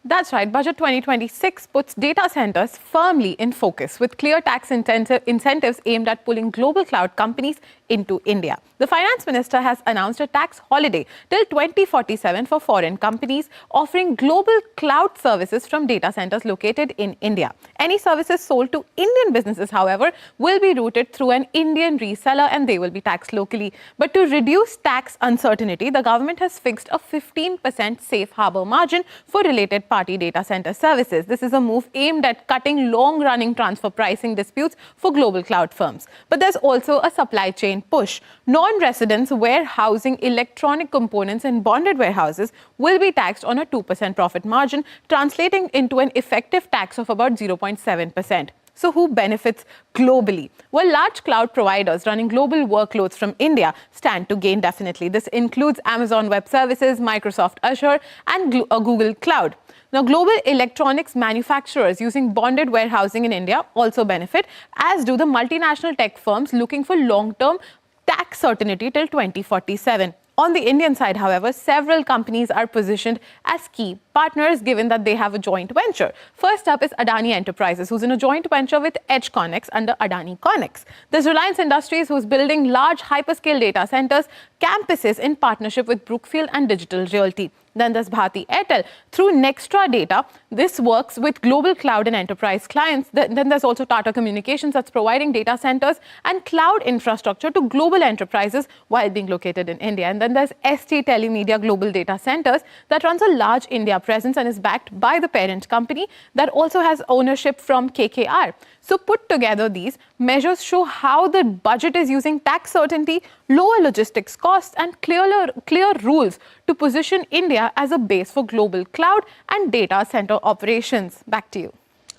That's right. Budget 2026 puts data centers firmly in focus with clear tax incentives aimed at pulling global cloud companies into India. The Finance Minister has announced a tax holiday till 2047 for foreign companies offering global cloud services from data centers located in India. Any services sold to Indian businesses, however, will be routed through an Indian reseller and they will be taxed locally. But to reduce tax uncertainty, the government has fixed a 15% safe harbor margin for related party data center services. This is a move aimed at cutting long-running transfer pricing disputes for global cloud firms. But there's also a supply chain push. Non-residents warehousing electronic components in bonded warehouses will be taxed on a 2% profit margin, translating into an effective tax of about 0.7%. So who benefits globally? Well, large cloud providers running global workloads from India stand to gain definitely. This includes Amazon Web Services, Microsoft Azure, and Google Cloud. Now, global electronics manufacturers using bonded warehousing in India also benefit, as do the multinational tech firms looking for long-term tax certainty till 2047. On the Indian side, however, several companies are positioned as key partners given that they have a joint venture. First up is Adani Enterprises, who's in a joint venture with EdgeConneX under Adani Connex. There's Reliance Industries, who's building large hyperscale data centers, campuses in partnership with Brookfield and Digital Realty. Then there's Bharti Airtel. Through Nextra Data, this works with global cloud and enterprise clients. Then there's also Tata Communications that's providing data centers and cloud infrastructure to global enterprises while being located in India. And then there's ST Telemedia Global Data Centers that runs a large India presence and is backed by the parent company that also has ownership from KKR. So put together, these measures show how the budget is using tax certainty, lower logistics costs and clear rules to position India as a base for global cloud and data center operations. Back to you.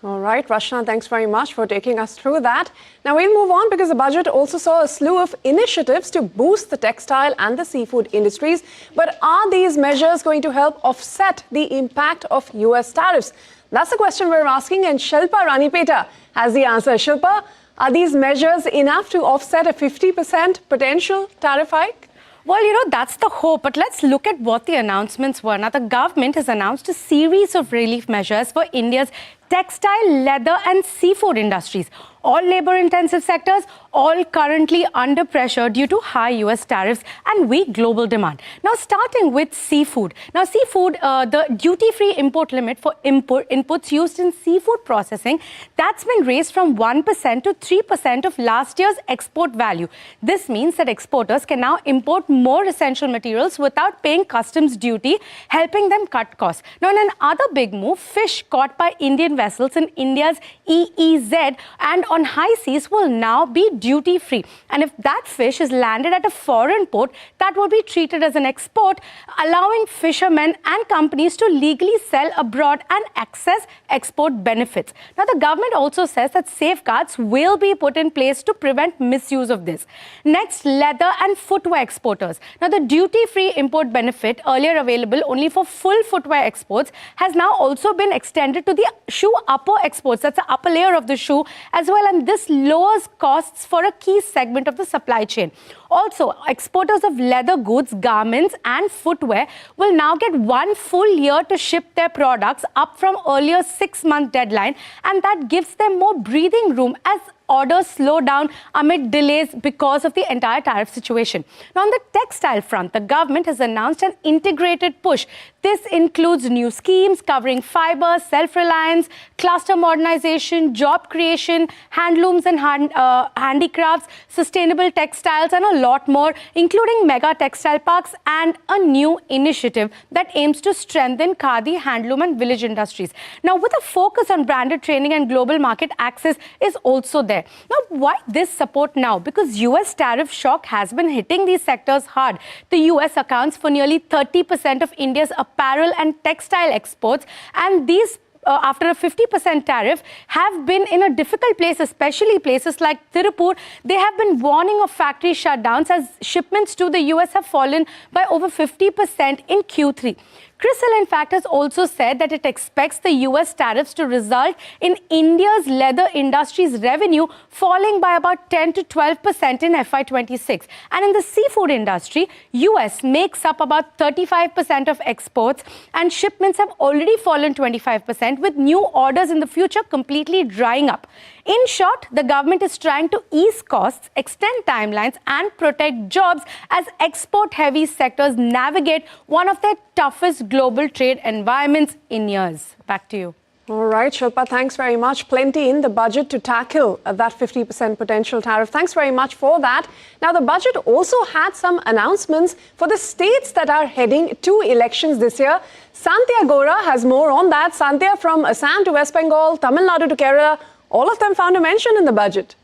All right, Rachna, thanks very much for taking us through that. Now we'll move on because the budget also saw a slew of initiatives to boost the textile and the seafood industries. But are these measures going to help offset the impact of US tariffs? That's the question we're asking, and Shilpa Ranipeta has the answer. Shilpa, are these measures enough to offset a 50% potential tariff hike? Well, that's the hope. But let's look at what the announcements were. Now, the government has announced a series of relief measures for India's textile, leather and seafood industries. All labor-intensive sectors, all currently under pressure due to high US tariffs and weak global demand. Now, starting with seafood. Now, seafood, the duty-free import limit for inputs used in seafood processing, that's been raised from 1% to 3% of last year's export value. This means that exporters can now import more essential materials without paying customs duty, helping them cut costs. Now, in another big move, fish caught by Indian vessels in India's EEZ and on high seas will now be duty-free. And if that fish is landed at a foreign port, that will be treated as an export, allowing fishermen and companies to legally sell abroad and access export benefits. Now, the government also says that safeguards will be put in place to prevent misuse of this. Next, leather and footwear exporters. Now, the duty-free import benefit, earlier available only for full footwear exports, has now also been extended to the shoe upper exports. That's the upper layer of the shoe as well, and this lowers costs for a key segment of the supply chain. Also, exporters of leather goods, garments and footwear will now get 1 full year to ship their products, up from earlier 6-month deadline, and that gives them more breathing room as orders slow down amid delays because of the entire tariff situation. Now, on the textile front, the government has announced an integrated push. This includes new schemes covering fiber, self-reliance, cluster modernization, job creation, handlooms and handicrafts, sustainable textiles and a lot more, including mega textile parks and a new initiative that aims to strengthen khadi, handloom and village industries. Now, with a focus on branded training and global market access is also there. Now, why this support now? Because US tariff shock has been hitting these sectors hard. The US accounts for nearly 30% of India's apparel and textile exports, and these after a 50% tariff, have been in a difficult place, especially places like Tirupur. They have been warning of factory shutdowns as shipments to the US have fallen by over 50% in Q3. CRISIL, in fact, has also said that it expects the US tariffs to result in India's leather industry's revenue falling by about 10 to 12% in FY26. And in the seafood industry, US makes up about 35% of exports, and shipments have already fallen 25%, with new orders in the future completely drying up. In short, the government is trying to ease costs, extend timelines and protect jobs as export-heavy sectors navigate one of their toughest global trade environments in years. Back to you. All right, Shilpa, thanks very much. Plenty in the budget to tackle that 50% potential tariff. Thanks very much for that. Now, the budget also had some announcements for the states that are heading to elections this year. Sandhya Gora has more on that. Sandhya, from Assam to West Bengal, Tamil Nadu to Kerala, all of them found a mention in the budget.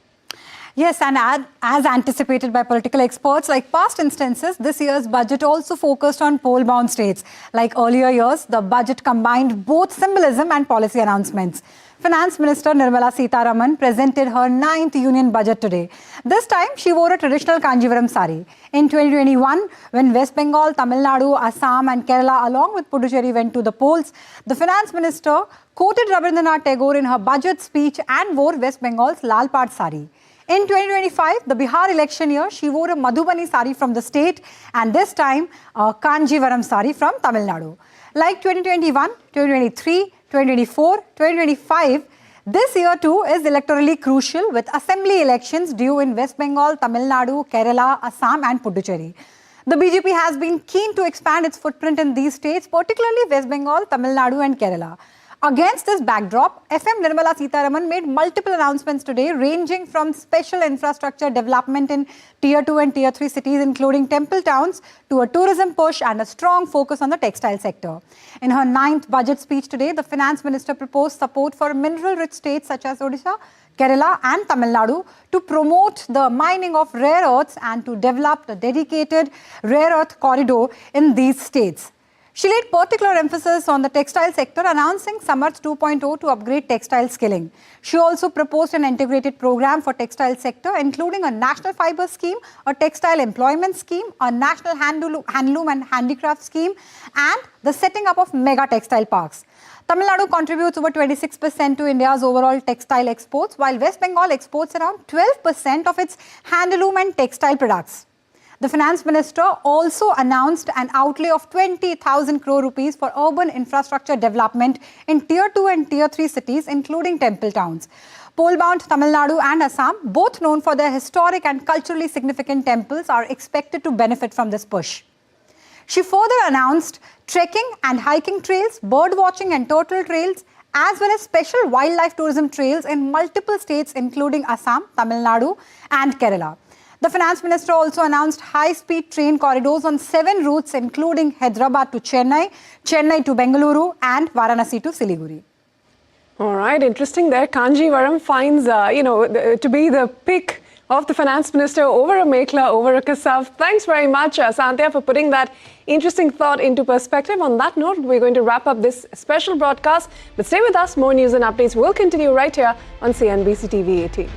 Yes, and as anticipated by political experts, like past instances, this year's budget also focused on poll-bound states. Like earlier years, the budget combined both symbolism and policy announcements. Finance Minister Nirmala Sitharaman presented her 9th union budget today. This time, she wore a traditional Kanjivaram sari. In 2021, when West Bengal, Tamil Nadu, Assam and Kerala along with Puducherry went to the polls, the Finance Minister quoted Rabindranath Tagore in her budget speech and wore West Bengal's Lal Pat sari. In 2025, the Bihar election year, she wore a Madhubani sari from the state, and this time a Kanjivaram sari from Tamil Nadu. Like 2021, 2023, 2024, 2025, this year too is electorally crucial, with assembly elections due in West Bengal, Tamil Nadu, Kerala, Assam and Puducherry. The BJP has been keen to expand its footprint in these states, particularly West Bengal, Tamil Nadu and Kerala. Against this backdrop, FM Nirmala Sitharaman made multiple announcements today, ranging from special infrastructure development in Tier 2 and Tier 3 cities, including temple towns, to a tourism push and a strong focus on the textile sector. In her 9th budget speech today, the Finance Minister proposed support for mineral-rich states such as Odisha, Kerala and Tamil Nadu to promote the mining of rare earths and to develop the dedicated rare earth corridor in these states. She laid particular emphasis on the textile sector, announcing Samarth 2.0 to upgrade textile skilling. She also proposed an integrated program for textile sector, including a national fiber scheme, a textile employment scheme, a national handloom and handicraft scheme, and the setting up of mega textile parks. Tamil Nadu contributes over 26% to India's overall textile exports, while West Bengal exports around 12% of its handloom and textile products. The Finance Minister also announced an outlay of 20,000 crore rupees for urban infrastructure development in Tier 2 and Tier 3 cities, including temple towns. Pole-bound Tamil Nadu and Assam, both known for their historic and culturally significant temples, are expected to benefit from this push. She further announced trekking and hiking trails, bird watching and turtle trails, as well as special wildlife tourism trails in multiple states, including Assam, Tamil Nadu and Kerala. The Finance Minister also announced high-speed train corridors on 7 routes, including Hyderabad to Chennai, Chennai to Bengaluru and Varanasi to Siliguri. All right, interesting there. Kanjivaram finds, to be the pick of the finance minister over a Mekla, over a Kasav. Thanks very much, Sandhya, for putting that interesting thought into perspective. On that note, we're going to wrap up this special broadcast. But stay with us. More news and updates will continue right here on CNBC TV 18.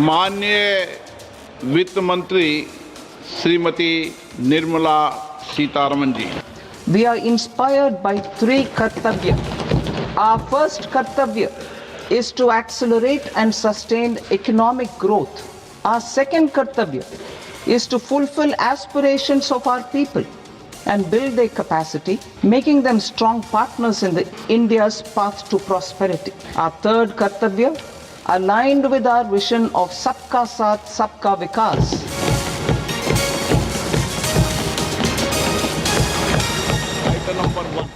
माननीय वित्त मंत्री श्रीमती निर्मला सीतारमन जी। We are inspired by 3 kartavya. Our first kartavya is to accelerate and sustain economic growth. Our second kartavya is to fulfill aspirations of our people and build their capacity, making them strong partners in India's path to prosperity. Our third kartavya, aligned with our vision of Sabka Saath, Sabka Vikas. Item number 1.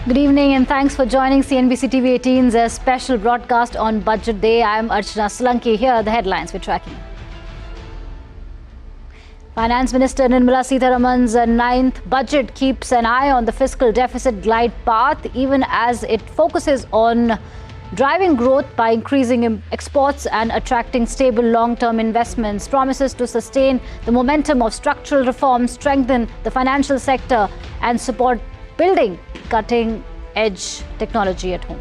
Good evening and thanks for joining CNBC TV18's special broadcast on Budget Day. I am Archana Solanki. Here are the headlines we're tracking. Finance Minister Nirmala Sitharaman's 9th budget keeps an eye on the fiscal deficit glide path, even as it focuses on driving growth by increasing exports and attracting stable long-term investments. Promises to sustain the momentum of structural reforms, strengthen the financial sector and support building cutting-edge technology at home.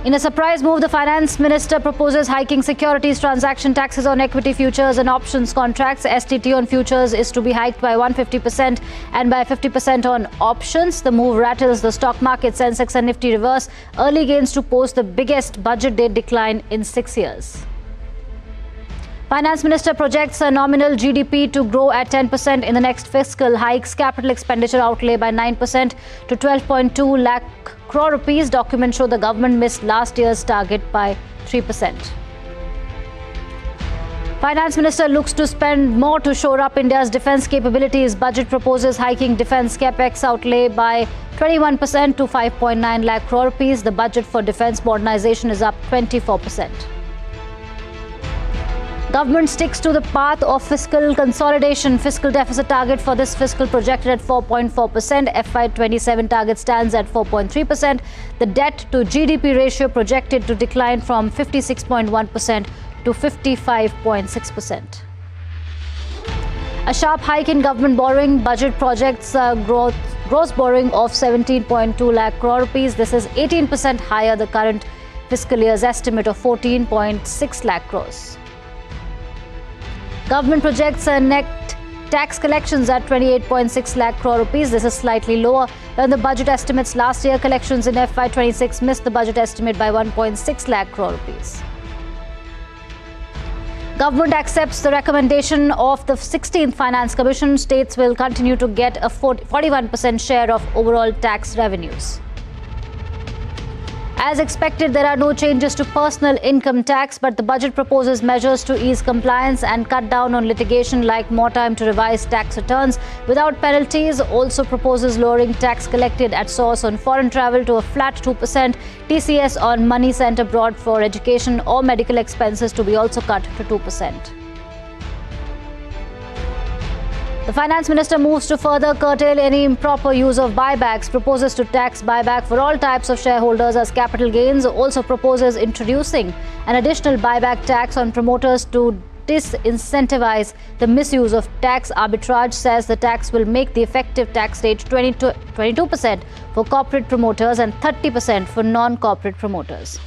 In a surprise move, the Finance Minister proposes hiking securities transaction taxes on equity futures and options contracts. STT on futures is to be hiked by 150% and by 50% on options. The move rattles the stock market. Sensex and Nifty reverse early gains to post the biggest budget day decline in 6 years. Finance Minister projects a nominal GDP to grow at 10% in the next fiscal, hikes capital expenditure outlay by 9% to 12.2 lakh crore rupees. Documents show the government missed last year's target by 3%. Finance Minister looks to spend more to shore up India's defence capabilities. Budget proposes hiking defence capex outlay by 21% to 5.9 lakh crore rupees. The budget for defence modernisation is up 24%. Government sticks to the path of fiscal consolidation. Fiscal deficit target for this fiscal projected at 4.4%. FY27 target stands at 4.3%. The debt to GDP ratio projected to decline from 56.1% to 55.6%. A sharp hike in government borrowing. Budget projects gross borrowing of 17.2 lakh crore rupees. This is 18% higher the current fiscal year's estimate of 14.6 lakh crores. Government projects net tax collections at 28.6 lakh crore rupees. This is slightly lower than the budget estimates last year. Collections in FY26 missed the budget estimate by 1.6 lakh crore rupees. Government accepts the recommendation of the 16th Finance Commission. States will continue to get a 41% share of overall tax revenues. As expected, there are no changes to personal income tax, but the budget proposes measures to ease compliance and cut down on litigation, like more time to revise tax returns without penalties. Also proposes lowering tax collected at source on foreign travel to a flat 2%, TCS on money sent abroad for education or medical expenses to be also cut to 2%. The Finance Minister moves to further curtail any improper use of buybacks, proposes to tax buyback for all types of shareholders as capital gains, also proposes introducing an additional buyback tax on promoters to disincentivize the misuse of tax arbitrage. Says the tax will make the effective tax rate 22% for corporate promoters and 30% for non-corporate promoters.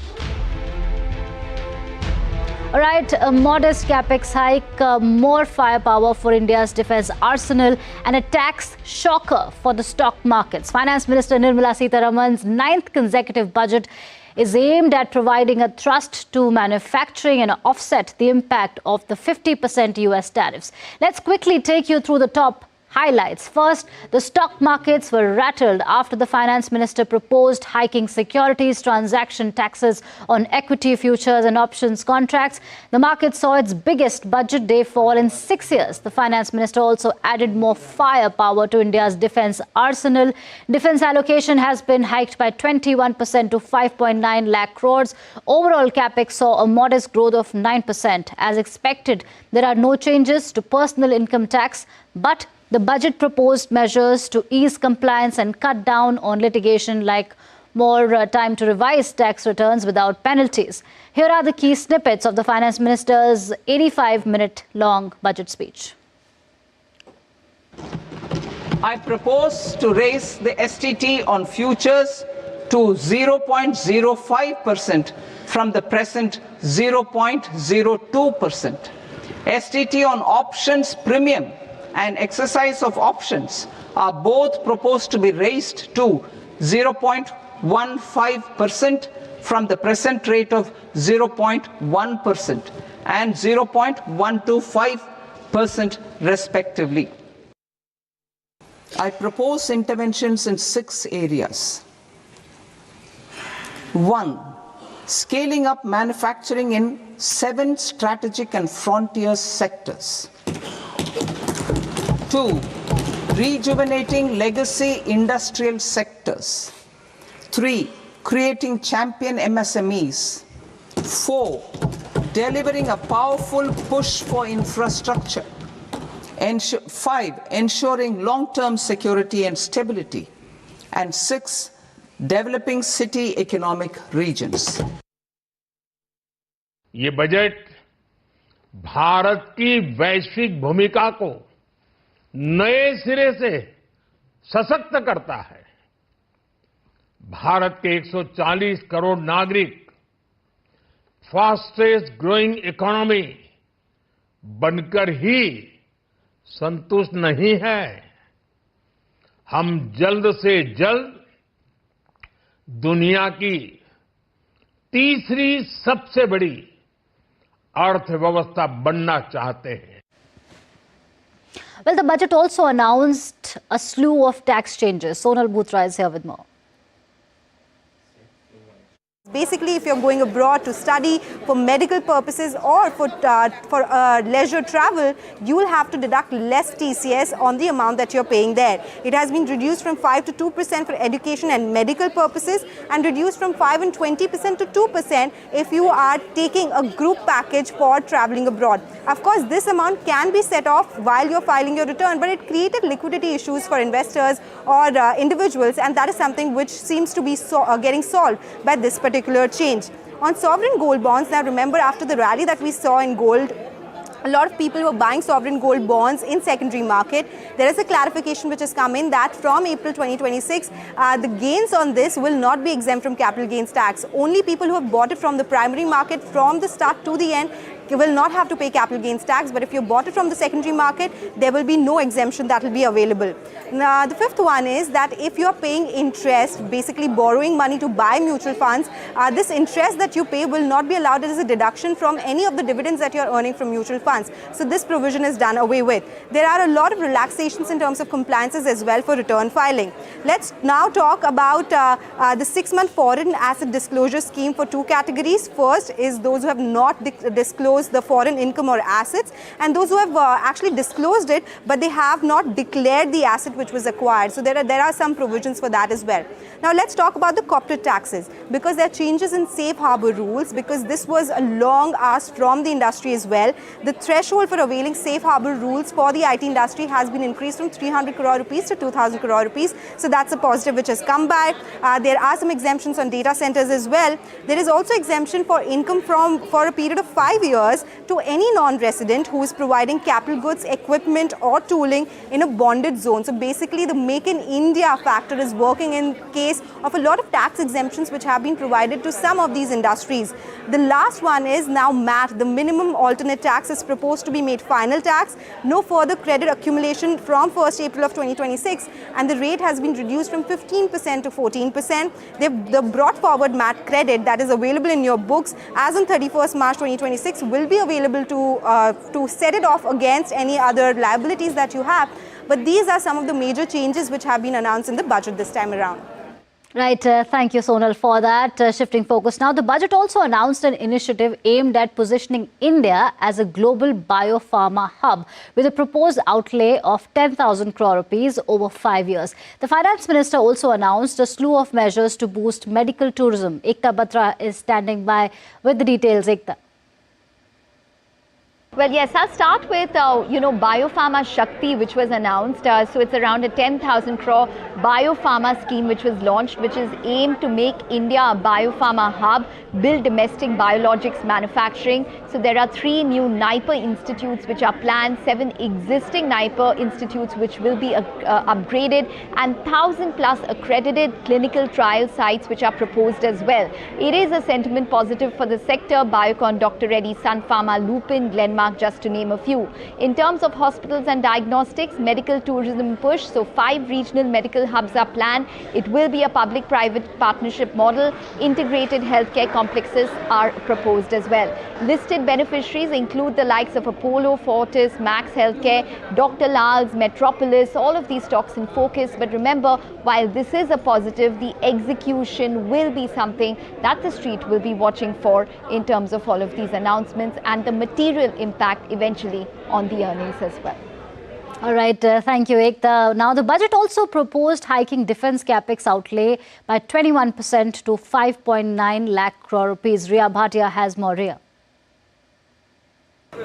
All right, a modest capex hike, more firepower for India's defence arsenal and a tax shocker for the stock markets. Finance Minister Nirmala Sitharaman's 9th consecutive budget is aimed at providing a thrust to manufacturing and offset the impact of the 50% US tariffs. Let's quickly take you through the top highlights. First, the stock markets were rattled after the Finance Minister proposed hiking securities transaction taxes on equity futures and options contracts. The market saw its biggest budget day fall in 6 years. The Finance Minister also added more firepower to India's defence arsenal. Defence allocation has been hiked by 21% to 5.9 lakh crores. Overall capex saw a modest growth of 9%. As expected, there are no changes to personal income tax, but the budget proposed measures to ease compliance and cut down on litigation, like more time to revise tax returns without penalties. Here are the key snippets of the Finance Minister's 85-minute long budget speech. I propose to raise the STT on futures to 0.05% from the present 0.02%. STT on options premium and exercise of options are both proposed to be raised to 0.15% from the present rate of 0.1% and 0.125% respectively. I propose interventions in 6 areas. 1. Scaling up manufacturing in 7 strategic and frontier sectors. 2. Rejuvenating legacy industrial sectors. 3. Creating champion MSMEs. 4. Delivering a powerful push for infrastructure. 5. Ensuring long-term security and stability. And 6. Developing city economic regions. ये budget Bharat की वैश्विक भूमिका को नए सिरे से सशक्त करता है। भारत के 140 करोड़ नागरिक फास्टेस्ट ग्रोइंग इकोनॉमी बनकर ही संतुष्ट नहीं है। हम जल्द से जल्द दुनिया की तीसरी सबसे बड़ी अर्थव्यवस्था बनना चाहते हैं। Well, the budget also announced a slew of tax changes. Sonal Bhutra is here with more. Basically, if you're going abroad to study for medical purposes or for leisure travel, you will have to deduct less TCS on the amount that you're paying there. It has been reduced from 5 to 2% for education and medical purposes, and reduced from 5 and 20% to 2% if you are taking a group package for traveling abroad. Of course, this amount can be set off while you're filing your return, but it created liquidity issues for investors or individuals, and that is something which seems to be getting solved by this particular change. On sovereign gold bonds, now remember, after the rally that we saw in gold, a lot of people were buying sovereign gold bonds in secondary market. There is a clarification which has come in that from April 2026, the gains on this will not be exempt from capital gains tax. Only people who have bought it from the primary market from the start to the end will not have to pay capital gains tax, but if you bought it from the secondary market, there will be no exemption that will be available. Now, the fifth one is that if you are paying interest, basically borrowing money to buy mutual funds, this interest that you pay will not be allowed as a deduction from any of the dividends that you are earning from mutual funds. So this provision is done away with. There are a lot of relaxations in terms of compliances as well for return filing. Let's now talk about the 6-month foreign asset disclosure scheme for 2 categories. First is those who have not disclosed the foreign income or assets, and those who have actually disclosed it, but they have not declared the asset which was acquired. So there are some provisions for that as well. Now let's talk about the corporate taxes, because there are changes in safe harbor rules, because this was a long ask from the industry as well. The threshold for availing safe harbor rules for the IT industry has been increased from 300 crore rupees to 2,000 crore rupees. So that's a positive which has come by. There are some exemptions on data centers as well. There is also exemption for income for a period of 5 years to any non-resident who is providing capital goods, equipment or tooling in a bonded zone. So basically the Make in India factor is working in case of a lot of tax exemptions which have been provided to some of these industries. The last one is now MAT, the minimum alternate tax is proposed to be made final tax. No further credit accumulation from 1st April of 2026, and the rate has been reduced from 15% to 14%. The brought forward MAT credit that is available in your books as on 31st March 2026 will be available to set it off against any other liabilities that you have. But these are some of the major changes which have been announced in the budget this time around. Right, thank you Sonal for that. Shifting focus now, the budget also announced an initiative aimed at positioning India as a global biopharma hub with a proposed outlay of 10,000 crore rupees over 5 years. The Finance Minister also announced a slew of measures to boost medical tourism. Ekta Batra is standing by with the details. Ekta. Well, yes, I'll start with, Biopharma Shakti, which was announced. So it's around a 10,000 crore biopharma scheme which was launched, which is aimed to make India a biopharma hub, build domestic biologics manufacturing. So there are 3 new NIPER institutes which are planned, 7 existing NIPER institutes which will be upgraded, and 1,000 plus accredited clinical trial sites which are proposed as well. It is a sentiment positive for the sector. Biocon, Dr. Reddy, Sun Pharma, Lupin, Glenmark, just to name a few. In terms of hospitals and diagnostics, medical tourism push, so 5 regional medical hubs are planned. It will be a public-private partnership model. Integrated healthcare complexes are proposed as well. Listed beneficiaries include the likes of Apollo, Fortis, Max Healthcare, Dr. Lal's, Metropolis, all of these stocks in focus. But remember, while this is a positive, the execution will be something that the street will be watching for in terms of all of these announcements and the material impact eventually on the earnings as well. All right, thank you, Ekta. Now, the budget also proposed hiking defence capex outlay by 21% to 5.9 lakh crore rupees. Ria Bhatia has more. Ria.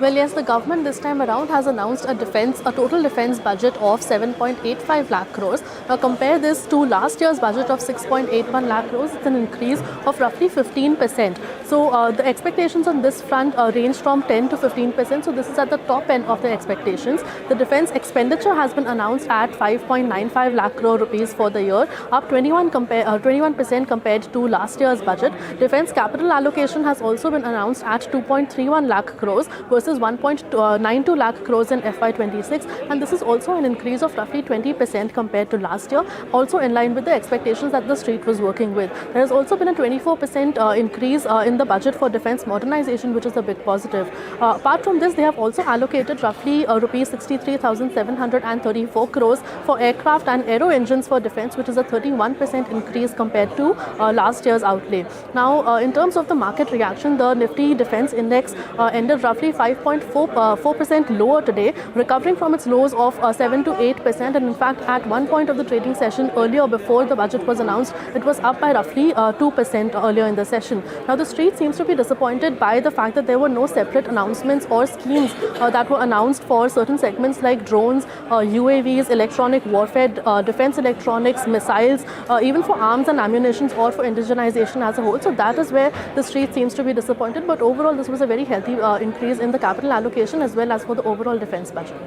Well, yes, the government this time around has announced a total defence budget of 7.85 lakh crores. Now, compare this to last year's budget of 6.81 lakh crores. It's an increase of roughly 15%. So, the expectations on this front range from 10 to 15%. So, this is at the top end of the expectations. The defence expenditure has been announced at 5.95 lakh crore rupees for the year, up 21% compared to last year's budget. Defence capital allocation has also been announced at 2.31 lakh crores. Versus 1.92 lakh crores in FY26, and this is also an increase of roughly 20% compared to last year, also in line with the expectations that the street was working with. There has also been a 24% increase in the budget for defence modernization, which is a big positive. Apart from this, they have also allocated roughly rupees 63,734 crores for aircraft and aero engines for defence, which is a 31% increase compared to last year's outlay. Now, in terms of the market reaction, the Nifty Defence Index ended roughly 5.4% lower today, recovering from its lows of 7 to 8%. And in fact, at one point of the trading session earlier before the budget was announced, it was up by roughly 2% earlier in the session. Now, the street seems to be disappointed by the fact that there were no separate announcements or schemes that were announced for certain segments like drones, UAVs, electronic warfare, defense electronics, missiles, even for arms and ammunition or for indigenization as a whole. So that is where the street seems to be disappointed. But overall, this was a very healthy increase in the capital allocation as well as for the overall defense budget.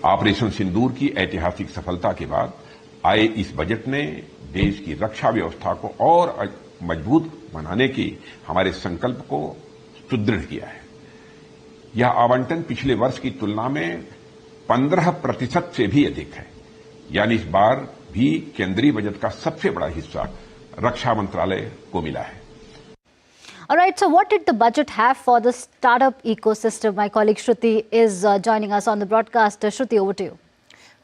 Operation Sindoor की ऐतिहासिक सफलता के बाद आए इस budget ने देश की रक्षा व्यवस्था को और मजबूत बनाने की हमारे संकल्प को सुदृढ़ किया है। यह आवंटन पिछले वर्ष की तुलना में 15% से भी अधिक है, यानी इस बार भी केंद्रीय बजट का सबसे बड़ा हिस्सा रक्षा मंत्रालय को मिला है। All right, so what did the budget have for the startup ecosystem? My colleague Shruti is joining us on the broadcast. Shruti, over to you.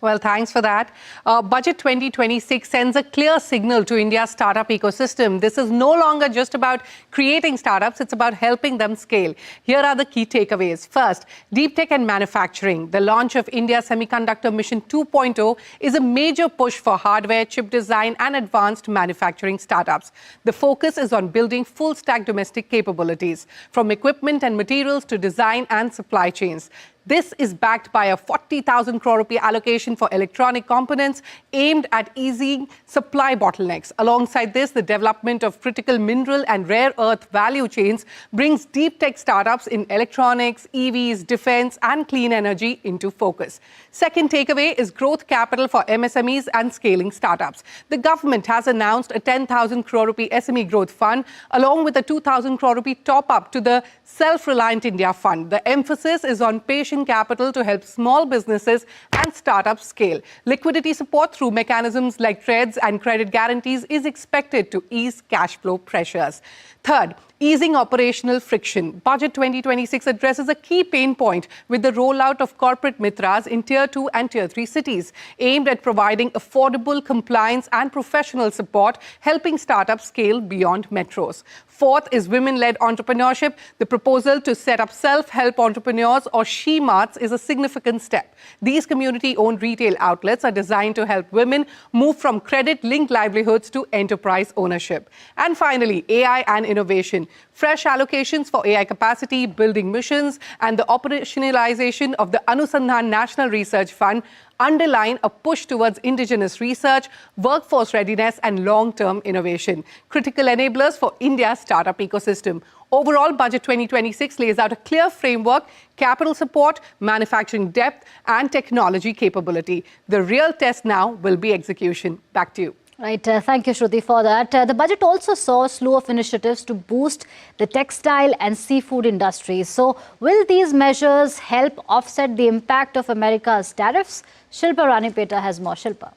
Well, thanks for that. Budget 2026 sends a clear signal to India's startup ecosystem. This is no longer just about creating startups, it's about helping them scale. Here are the key takeaways. First, deep tech and manufacturing. The launch of India Semiconductor Mission 2.0 is a major push for hardware, chip design and advanced manufacturing startups. The focus is on building full-stack domestic capabilities, from equipment and materials to design and supply chains. This is backed by a 40,000 crore rupee allocation for electronic components aimed at easing supply bottlenecks. Alongside this, the development of critical mineral and rare earth value chains brings deep tech startups in electronics, EVs, defense, and clean energy into focus. Second takeaway is growth capital for MSMEs and scaling startups. The government has announced a 10,000 crore rupee SME growth fund, along with a 2,000 crore rupee top up to the Self-Reliant India Fund. The emphasis is on patient capital to help small businesses and startups scale. Liquidity support through mechanisms like TREDS and credit guarantees is expected to ease cash flow pressures. Third, easing operational friction. Budget 2026 addresses a key pain point with the rollout of corporate mitras in Tier 2 and Tier 3 cities, aimed at providing affordable compliance and professional support, helping startups scale beyond metros. Fourth is women-led entrepreneurship. The proposal to set up self-help entrepreneurs or she-marts is a significant step. These community-owned retail outlets are designed to help women move from credit-linked livelihoods to enterprise ownership. And finally, AI and innovation. Fresh allocations for AI capacity, building missions, and the operationalization of the Anusandhan National Research Fund underline a push towards indigenous research, workforce readiness, and long-term innovation, critical enablers for India's startup ecosystem. Overall, Budget 2026 lays out a clear framework, capital support, manufacturing depth, and technology capability. The real test now will be execution. Back to you. Right. Thank you, Shruti, for that. The budget also saw a slew of initiatives to boost the textile and seafood industries. So, will these measures help offset the impact of America's tariffs? Shilpa Ranipeta has more. Shilpa.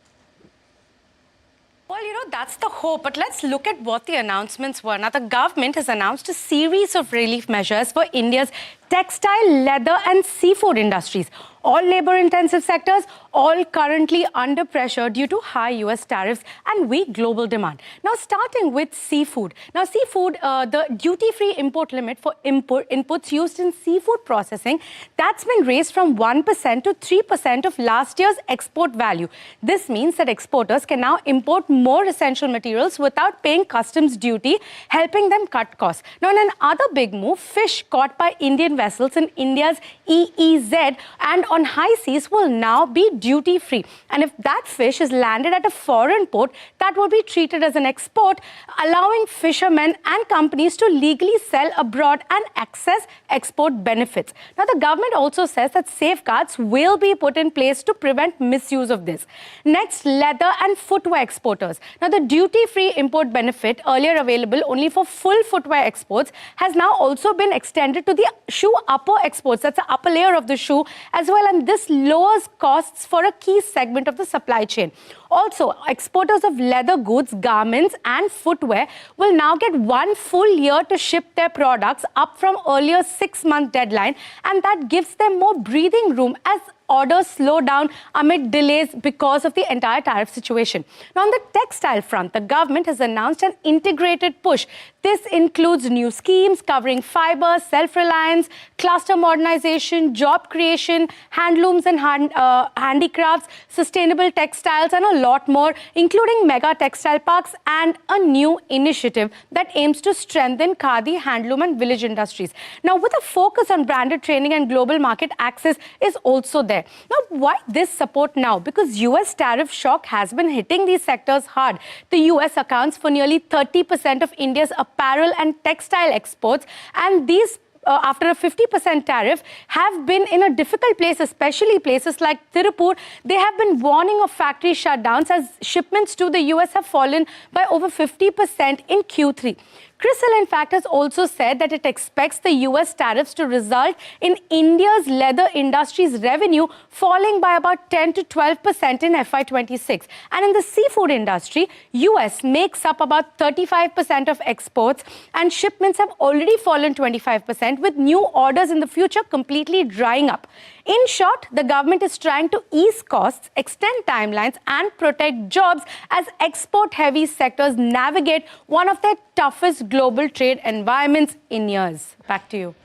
Well, that's the hope. But let's look at what the announcements were. Now, the government has announced a series of relief measures for India's textile, leather and seafood industries. All labor-intensive sectors, all currently under pressure due to high US tariffs and weak global demand. Now, starting with seafood. Now, seafood, the duty-free import limit for inputs used in seafood processing, that's been raised from 1% to 3% of last year's export value. This means that exporters can now import more essential materials without paying customs duty, helping them cut costs. Now, in another big move, fish caught by Indian vessels in India's EEZ and on high seas will now be duty-free. And if that fish is landed at a foreign port, that will be treated as an export, allowing fishermen and companies to legally sell abroad and access export benefits. Now, the government also says that safeguards will be put in place to prevent misuse of this. Next, leather and footwear exporters. Now, the duty-free import benefit, earlier available only for full footwear exports, has now also been extended to the shoe upper exports. That's the upper layer of the shoe as well. And this lowers costs for a key segment of the supply chain. Also, exporters of leather goods, garments and footwear will now get 1 full year to ship their products, up from earlier 6-month deadline, and that gives them more breathing room as orders slow down amid delays because of the entire tariff situation. Now, on the textile front, the government has announced an integrated push. This includes new schemes covering fiber, self-reliance, cluster modernization, job creation, handlooms and handicrafts, sustainable textiles, and a lot more, including mega textile parks and a new initiative that aims to strengthen khadi, handloom, and village industries. Now, with a focus on branded training and global market access is also there. Now, why this support now? Because US tariff shock has been hitting these sectors hard. The US accounts for nearly 30% of India's apparel and textile exports, and these after a 50% tariff, have been in a difficult place, especially places like Tirupur. They have been warning of factory shutdowns as shipments to the US have fallen by over 50% in Q3. CRISIL, in fact, has also said that it expects the US tariffs to result in India's leather industry's revenue falling by about 10 to 12% in FY26. And in the seafood industry, US makes up about 35% of exports, and shipments have already fallen 25%, with new orders in the future completely drying up. In short, the government is trying to ease costs, extend timelines, and protect jobs as export-heavy sectors navigate one of their toughest global trade environments in years. Back to you.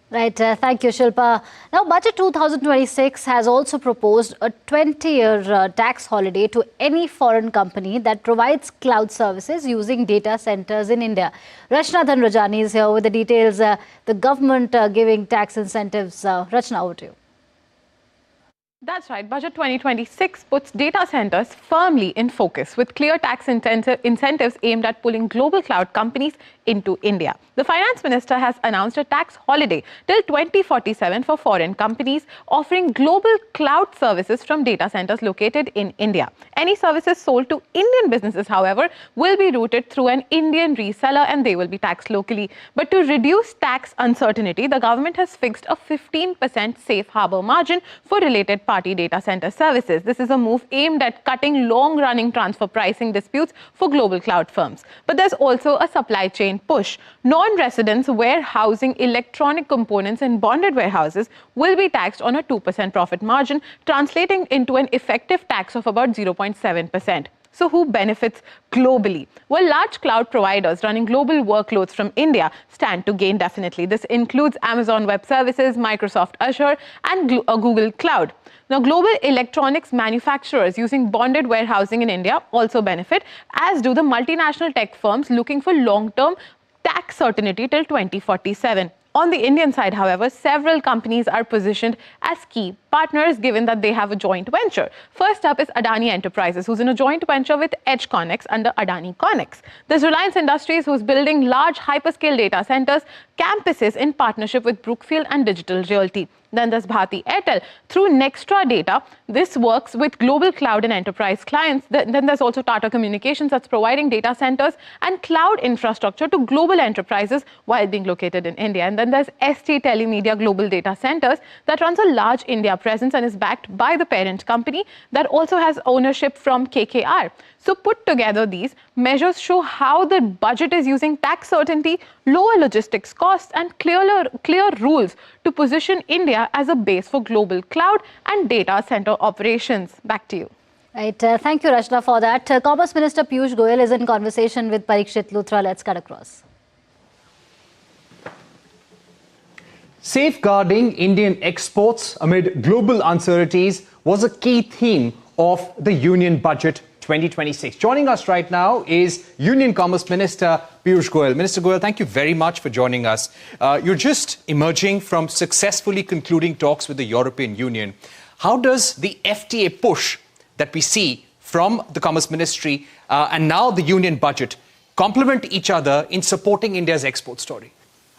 Right. Thank you, Shilpa. Now, Budget 2026 has also proposed a 20-year tax holiday to any foreign company that provides cloud services using data centers in India. Rachna Dhanrajani is here with the details. The government giving tax incentives. Rachna, over to you. That's right. Budget 2026 puts data centers firmly in focus with clear tax incentives aimed at pulling global cloud companies into India. The Finance Minister has announced a tax holiday till 2047 for foreign companies offering global cloud services from data centers located in India. Any services sold to Indian businesses, however, will be routed through an Indian reseller and they will be taxed locally. But to reduce tax uncertainty, the government has fixed a 15% safe harbor margin for related party data center services. This is a move aimed at cutting long-running transfer pricing disputes for global cloud firms. But there's also a supply chain push. Non-residents warehousing electronic components in bonded warehouses will be taxed on a 2% profit margin, translating into an effective tax of about 0.7%. So who benefits globally? Well, large cloud providers running global workloads from India stand to gain definitely. This includes Amazon Web Services, Microsoft Azure, and Google Cloud. Now, global electronics manufacturers using bonded warehousing in India also benefit, as do the multinational tech firms looking for long-term tax certainty till 2047. On the Indian side, however, several companies are positioned as key partners given that they have a joint venture. First up is Adani Enterprises, who's in a joint venture with EdgeConneX under Adani Connex. There's Reliance Industries, who's building large hyperscale data centers, campuses in partnership with Brookfield and Digital Realty. Then there's Bharti Airtel. Through Nextra Data, this works with global cloud and enterprise clients. Then there's also Tata Communications that's providing data centers and cloud infrastructure to global enterprises while being located in India. And then there's ST Telemedia Global Data Centers that runs a large India presence and is backed by the parent company that also has ownership from KKR. So put together, these measures show how the budget is using tax certainty, lower logistics costs and clear rules to position India as a base for global cloud and data center operations. Back to you. Right. Thank you, Rachna, for that. Commerce Minister Piyush Goyal is in conversation with Parikshit Luthra. Let's cut across. Safeguarding Indian exports amid global uncertainties was a key theme of the Union Budget 2026. Joining us right now is Union Commerce Minister Piyush Goyal. Minister Goyal, thank you very much for joining us. You're just emerging from successfully concluding talks with the European Union. How does the FTA push that we see from the Commerce Ministry and now the Union Budget complement each other in supporting India's export story?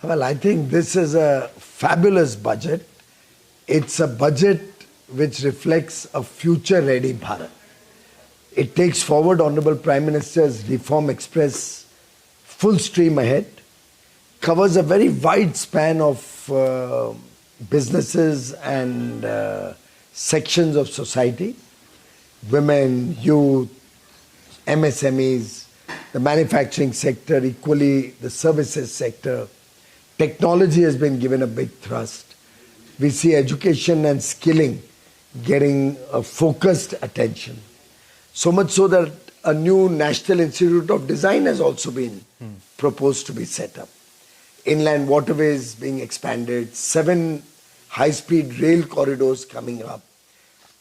Well, I think this is a fabulous budget. It's a budget which reflects a future-ready Bharat. It takes forward Honorable Prime Minister's Reform Express full stream ahead, covers a very wide span of businesses and sections of society, women, youth, MSMEs, the manufacturing sector, equally the services sector. Technology has been given a big thrust. We see education and skilling getting a focused attention. So much so that a new National Institute of Design has also been proposed to be set up. Inland waterways being expanded, 7 high-speed rail corridors coming up,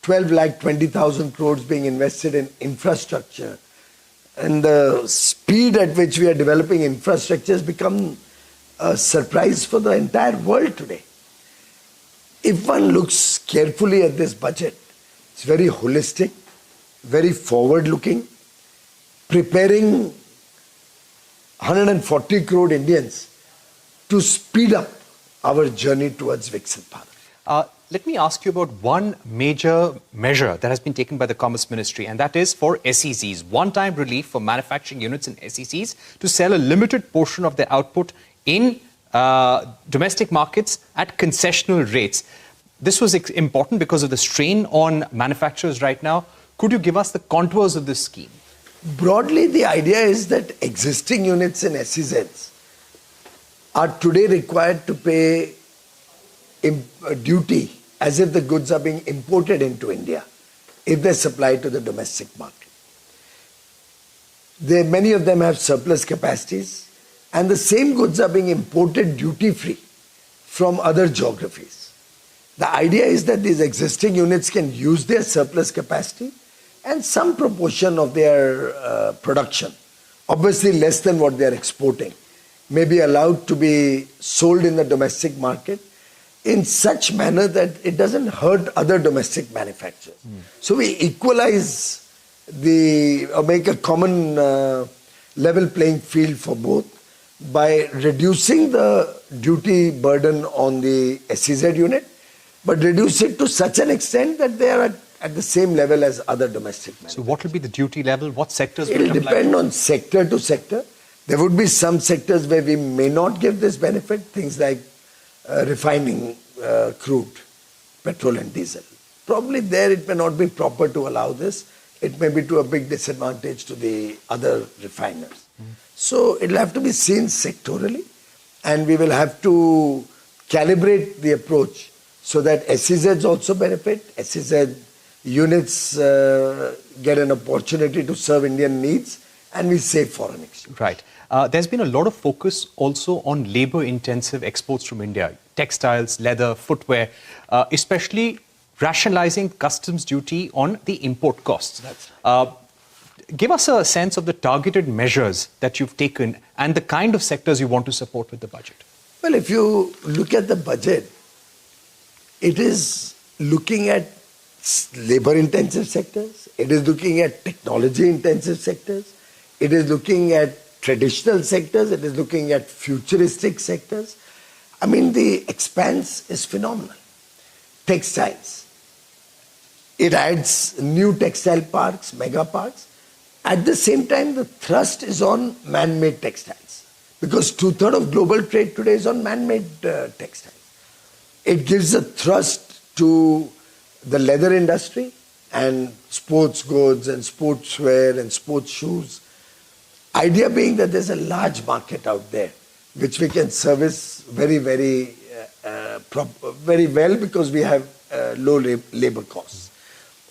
12,20,000 crores being invested in infrastructure. And the speed at which we are developing infrastructure has become a surprise for the entire world today. If one looks carefully at this budget, it's very holistic, very forward-looking, preparing 140 crore Indians to speed up our journey towards Viksit Bharat. Let me ask you about one major measure that has been taken by the Commerce Ministry, and that is for SEZs, one-time relief for manufacturing units in SEZs to sell a limited portion of their output in domestic markets at concessional rates. This was important because of the strain on manufacturers right now. Could you give us the contours of this scheme? Broadly, the idea is that existing units in SEZs are today required to pay duty as if the goods are being imported into India if they're supplied to the domestic market. Many of them have surplus capacities, and the same goods are being imported duty-free from other geographies. The idea is that these existing units can use their surplus capacity and some proportion of their production, obviously less than what they are exporting, may be allowed to be sold in the domestic market in such manner that it doesn't hurt other domestic manufacturers. So we equalize or make a common level playing field for both by reducing the duty burden on the SEZ unit, but reduce it to such an extent that they are at the same level as other domestic manufacturers. So what will be the duty level? What sectors will it will depend on sector to sector. There would be some sectors where we may not give this benefit, things like refining crude, petrol and diesel. Probably there it may not be proper to allow this. It may be to a big disadvantage to the other refiners. So it will have to be seen sectorally, and we will have to calibrate the approach so that SEZs also benefit, SEZ units get an opportunity to serve Indian needs, and we save foreign exchange. Right. There's been a lot of focus also on labor-intensive exports from India, textiles, leather, footwear, especially rationalizing customs duty on the import costs. give us a sense of the targeted measures that you've taken and the kind of sectors you want to support with the budget. Well, if you look at the budget, it is looking at labor-intensive sectors, it is looking at technology-intensive sectors, it is looking at traditional sectors, it is looking at futuristic sectors. I mean, the expanse is phenomenal. Textiles. It adds new textile parks, mega parks. At the same time, the thrust is on man-made textiles, because 2/3 of global trade today is on man-made textiles. It gives a thrust to the leather industry and sports goods and sportswear and sports shoes. Idea being that there's a large market out there which we can service very well because we have low labor costs.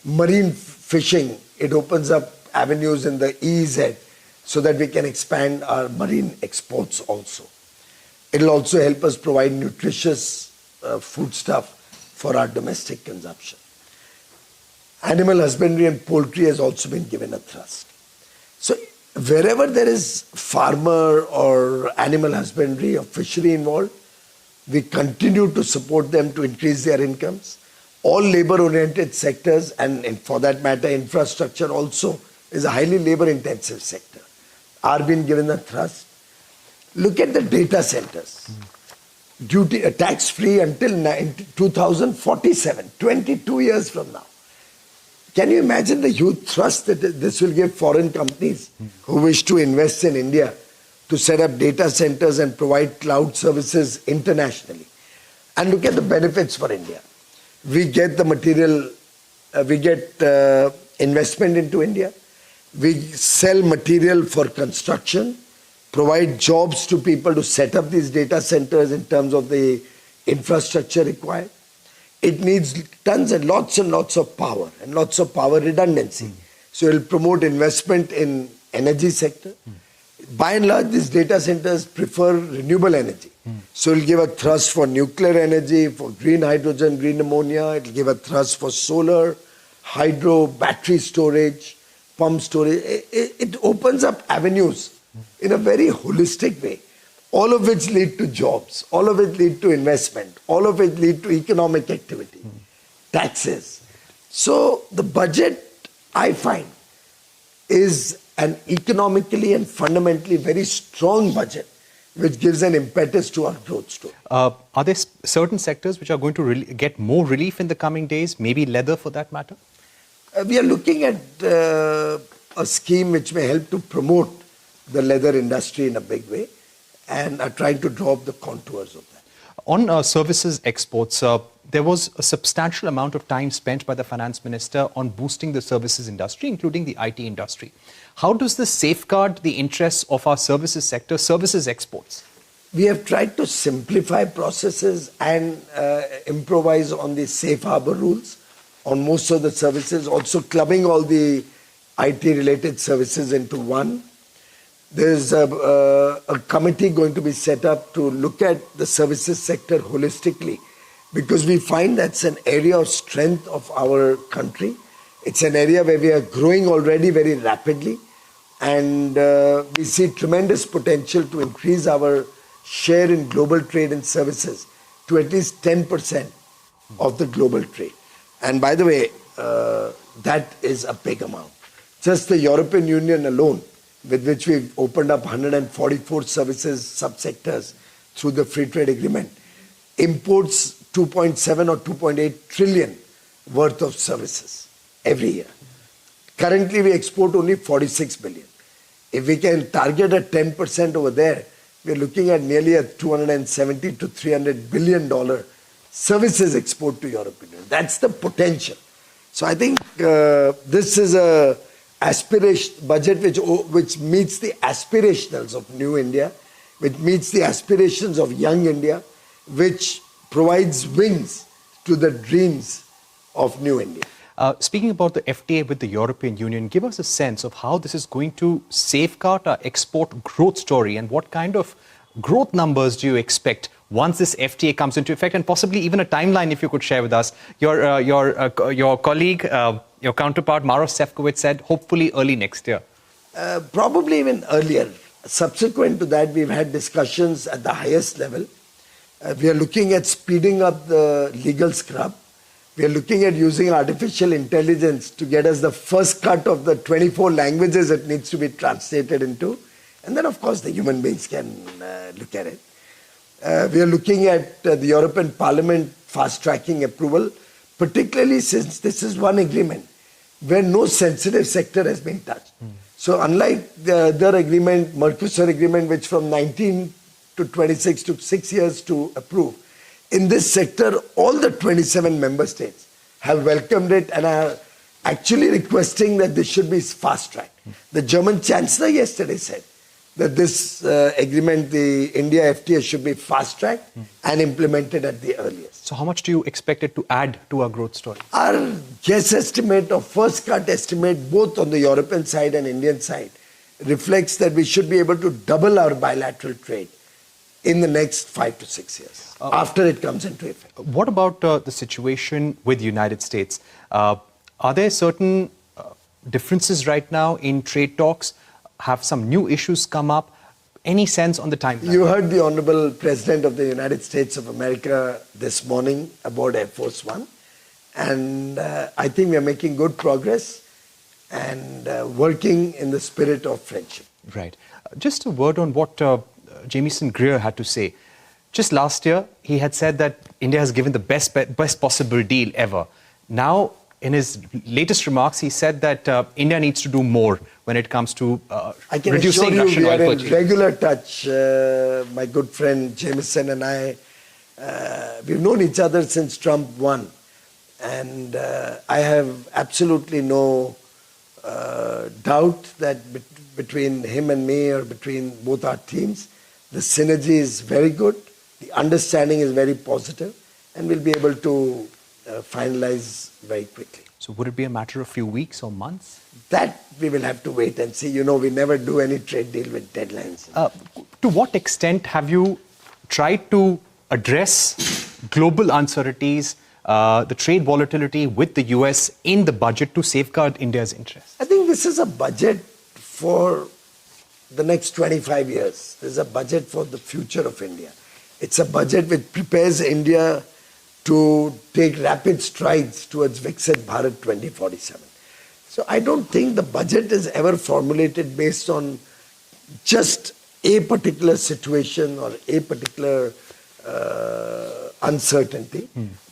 Marine fishing, it opens up avenues in the EEZ so that we can expand our marine exports also. It will also help us provide nutritious foodstuff for our domestic consumption. Animal husbandry and poultry has also been given a thrust. So wherever there is farmer or animal husbandry or fishery involved, we continue to support them to increase their incomes. All labor-oriented sectors, and for that matter, infrastructure also is a highly labor-intensive sector, are being given a thrust. Look at the data centers. Tax-free until 2047, 22 years from now. Can you imagine the huge thrust that this will give foreign companies who wish to invest in India to set up data centers and provide cloud services internationally? And look at the benefits for India. We get the material, we get investment into India. We sell material for construction, provide jobs to people to set up these data centers in terms of the infrastructure required. It needs tons and lots of power and lots of power redundancy. So it will promote investment in energy sector. By and large, these data centers prefer renewable energy. So it will give a thrust for nuclear energy, for green hydrogen, green ammonia. It will give a thrust for solar, hydro, battery storage, pump storage. It opens up avenues in a very holistic way. All of which lead to jobs, all of it lead to investment, all of it lead to economic activity, taxes. So the budget, I find, is an economically and fundamentally very strong budget, which gives an impetus to our growth story. Are there certain sectors which are going to get more relief in the coming days, maybe leather for that matter? We are looking at a scheme which may help to promote the leather industry in a big way, and are trying to draw up the contours of that. On services exports, there was a substantial amount of time spent by the Finance Minister on boosting the services industry, including the IT industry. How does this safeguard the interests of our services sector, services exports? We have tried to simplify processes and improvise on the safe harbor rules on most of the services, also clubbing all the IT-related services into one. There's a committee going to be set up to look at the services sector holistically, because we find that's an area of strength of our country. It's an area where we are growing already very rapidly, and we see tremendous potential to increase our share in global trade and services to at least 10% of the global trade. And by the way, that is a big amount. Just the European Union alone, with which we've opened up 144 services subsectors through the free trade agreement, imports 2.7 or 2.8 trillion worth of services every year. Currently, we export only 46 billion. If we can target at 10% over there, we're looking at nearly a $270 to $300 billion services export to European Union. That's the potential. So I think this is a budget which meets the aspirations of new India, which meets the aspirations of young India, which provides wings to the dreams of new India. Speaking about the FTA with the European Union, give us a sense of how this is going to safeguard our export growth story, and what kind of growth numbers do you expect once this FTA comes into effect, and possibly even a timeline if you could share with us. Your colleague, Your counterpart, Maros Sefcovic, said hopefully early next year. Probably even earlier. Subsequent to that, we've had discussions at the highest level. We are looking at speeding up the legal scrub. We are looking at using artificial intelligence to get us the first cut of the 24 languages it needs to be translated into. And then, of course, the human beings can look at it. We are looking at the European Parliament fast-tracking approval, particularly since this is one agreement where no sensitive sector has been touched. So unlike the other agreement, Mercosur agreement, which from 19 to 26 took 6 years to approve, in this sector, all the 27 member states have welcomed it and are actually requesting that this should be fast-tracked. The German Chancellor yesterday said that this agreement, the India FTA, should be fast-tracked and implemented at the earliest. So how much do you expect it to add to our growth story? Our guess estimate or first cut estimate, both on the European side and Indian side, reflects that we should be able to double our bilateral trade in the next 5 to 6 years, after it comes into effect. What about the situation with the United States? Are there certain differences right now in trade talks? Have some new issues come up? Any sense on the timeline? You heard the Honorable President of the United States of America this morning aboard Air Force One. And I think we are making good progress and working in the spirit of friendship. Right. Just a word on what Jamieson Greer had to say. Just last year, he had said that India has given the best possible deal ever. Now, in his latest remarks, he said that India needs to do more when it comes to reducing Russian oil purchases. We are in regular touch. My good friend Jameson and I, we've known each other since Trump won. And I have absolutely no doubt that between him and me, or between both our teams, the synergy is very good. The understanding is very positive, and we'll be able to finalize very quickly. So would it be a matter of a few weeks or months? That we will have to wait and see. You know, we never do any trade deal with deadlines. To what extent have you tried to address global uncertainties, the trade volatility with the US in the budget to safeguard India's interests? I think this is a budget for the next 25 years. This is a budget for the future of India. It's a budget which prepares India to take rapid strides towards Viksit Bharat 2047. So I don't think the budget is ever formulated based on just a particular situation or a particular uncertainty.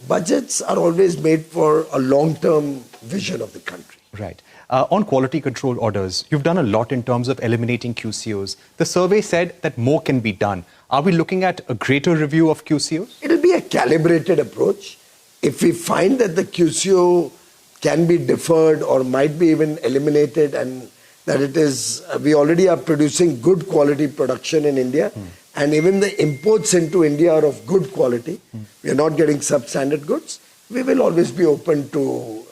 Budgets are always made for a long-term vision of the country. Right. On quality control orders, you've done a lot in terms of eliminating QCOs. The survey said that more can be done. Are we looking at a greater review of QCOs? It'll be a calibrated approach. If we find that the QCO can be deferred or might be even eliminated, and that it is, we already are producing good quality production in India, and even the imports into India are of good quality. We are not getting substandard goods. We will always be open to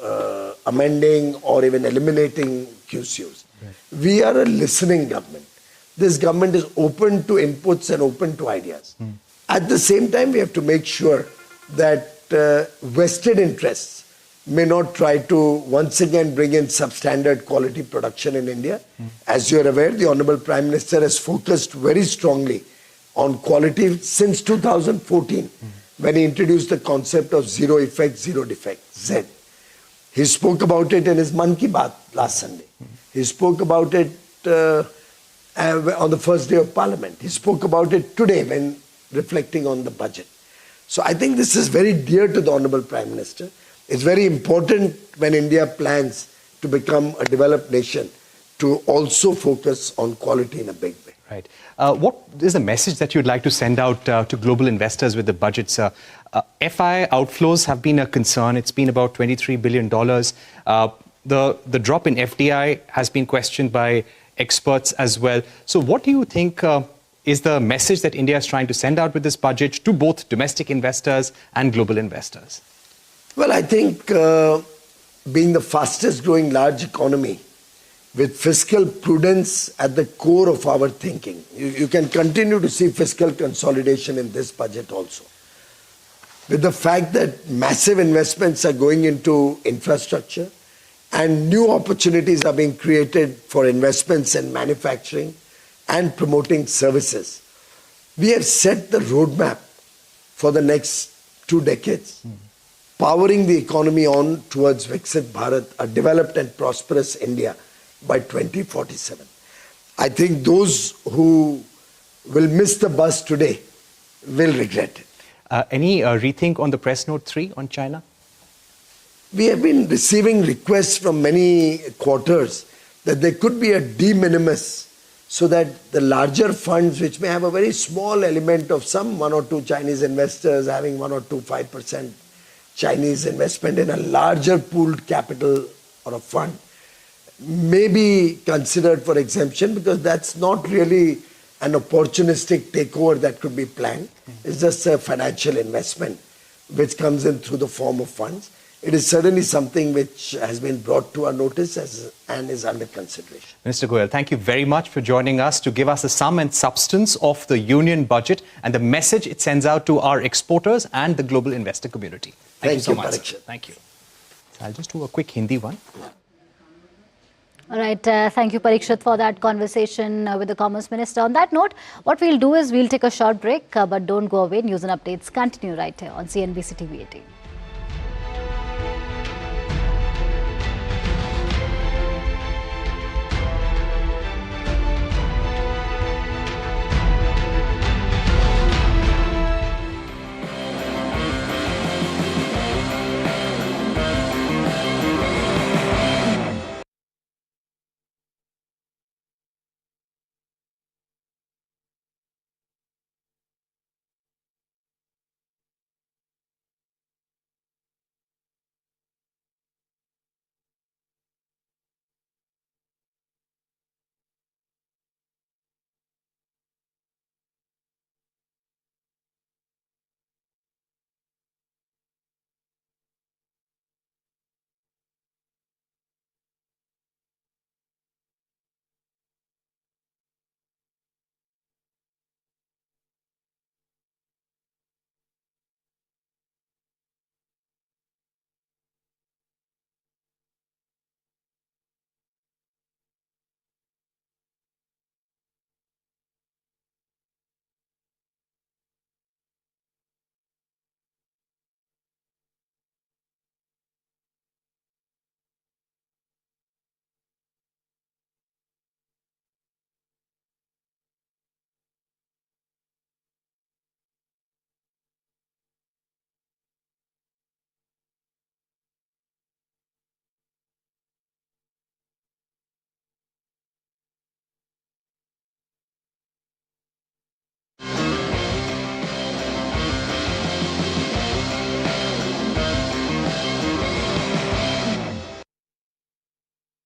amending or even eliminating QCOs. We are a listening government. This government is open to inputs and open to ideas. At the same time, we have to make sure that vested interests may not try to once again bring in substandard quality production in India. As you are aware, the Honorable Prime Minister has focused very strongly on quality since 2014, when he introduced the concept of zero effect, zero defect, Z. He spoke about it in his Man Ki Baat last Sunday. He spoke about it on the first day of Parliament. He spoke about it today when reflecting on the budget. So I think this is very dear to the Honorable Prime Minister. It's very important when India plans to become a developed nation to also focus on quality in a big way. Right. What is the message that you'd like to send out to global investors with the budget, sir? FI outflows have been a concern. It's been about $23 billion. The drop in FDI has been questioned by experts as well. So what do you think is the message that India is trying to send out with this budget to both domestic investors and global investors? Well, I think being the fastest growing large economy with fiscal prudence at the core of our thinking, you can continue to see fiscal consolidation in this budget also. With the fact that massive investments are going into infrastructure and new opportunities are being created for investments in manufacturing and promoting services. We have set the roadmap for the next 2 decades, powering the economy on towards Viksit Bharat, a developed and prosperous India by 2047. I think those who will miss the bus today will regret it. Any rethink on the press note 3 on China? We have been receiving requests from many quarters that there could be a de minimis so that the larger funds, which may have a very small element of some 1 or 2 Chinese investors having 1 or 2, 5% Chinese investment in a larger pooled capital or a fund, may be considered for exemption, because that's not really an opportunistic takeover that could be planned. It's just a financial investment which comes in through the form of funds. It is certainly something which has been brought to our notice and is under consideration. Minister Goyal, thank you very much for joining us to give us the sum and substance of the union budget and the message it sends out to our exporters and the global investor community. Thank you so much. Thank you. So I'll just do a quick Hindi one. All right, thank you, Parikshit, for that conversation with the Commerce Minister. On that note, what we'll do is we'll take a short break, but don't go away. News and updates continue right here on CNBC-TV18.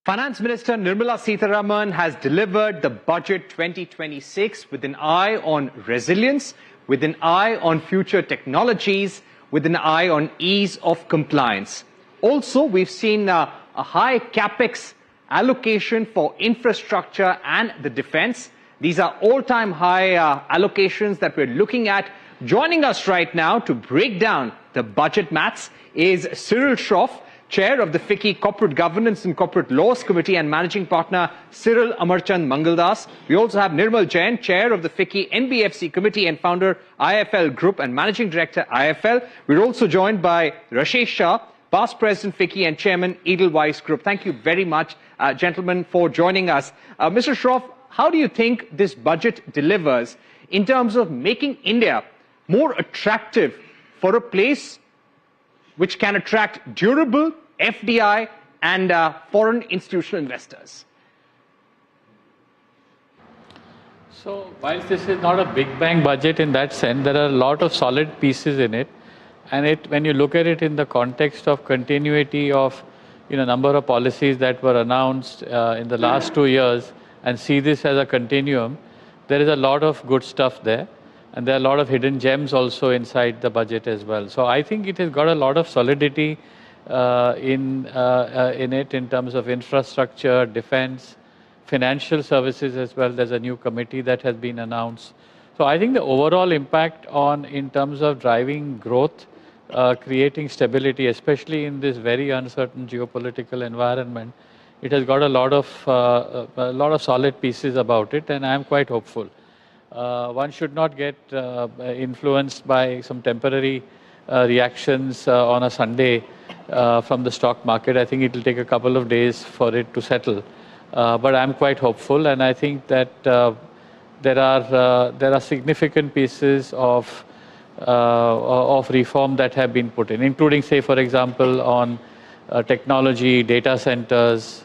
Finance Minister Nirmala Sitharaman has delivered the budget 2026 with an eye on resilience, with an eye on future technologies, with an eye on ease of compliance. Also, we've seen a high capex allocation for infrastructure and the defense. These are all-time high allocations that we're looking at. Joining us right now to break down the budget maths is Cyril Shroff, Chair of the FICCI Corporate Governance and Corporate Laws Committee and Managing Partner Cyril Amarchand Mangaldas. We also have Nirmal Jain, Chair of the FICCI NBFC Committee and Founder IFL Group and Managing Director IFL. We're also joined by Rashesh Shah, Past President FICCI and Chairman Edelweiss Group. Thank you very much, gentlemen, for joining us. Mr. Shroff, how do you think this budget delivers in terms of making India more attractive for a place which can attract durable FDI and foreign institutional investors? So, whilst this is not a big bang budget in that sense, there are a lot of solid pieces in it. And when you look at it in the context of continuity of, number of policies that were announced in the last 2 years and see this as a continuum, there is a lot of good stuff there. And there are a lot of hidden gems also inside the budget as well. So I think it has got a lot of solidity in it in terms of infrastructure, defense, financial services as well. There's a new committee that has been announced. So I think the overall impact in terms of driving growth creating stability, especially in this very uncertain geopolitical environment. It has got a lot of solid pieces about it, and I am quite hopeful. One should not get influenced by some temporary reactions on a Sunday from the stock market. I think it will take a couple of days for it to settle. But I'm quite hopeful, and I think that there are significant pieces of reform that have been put in, including, say, for example, on technology, data centers.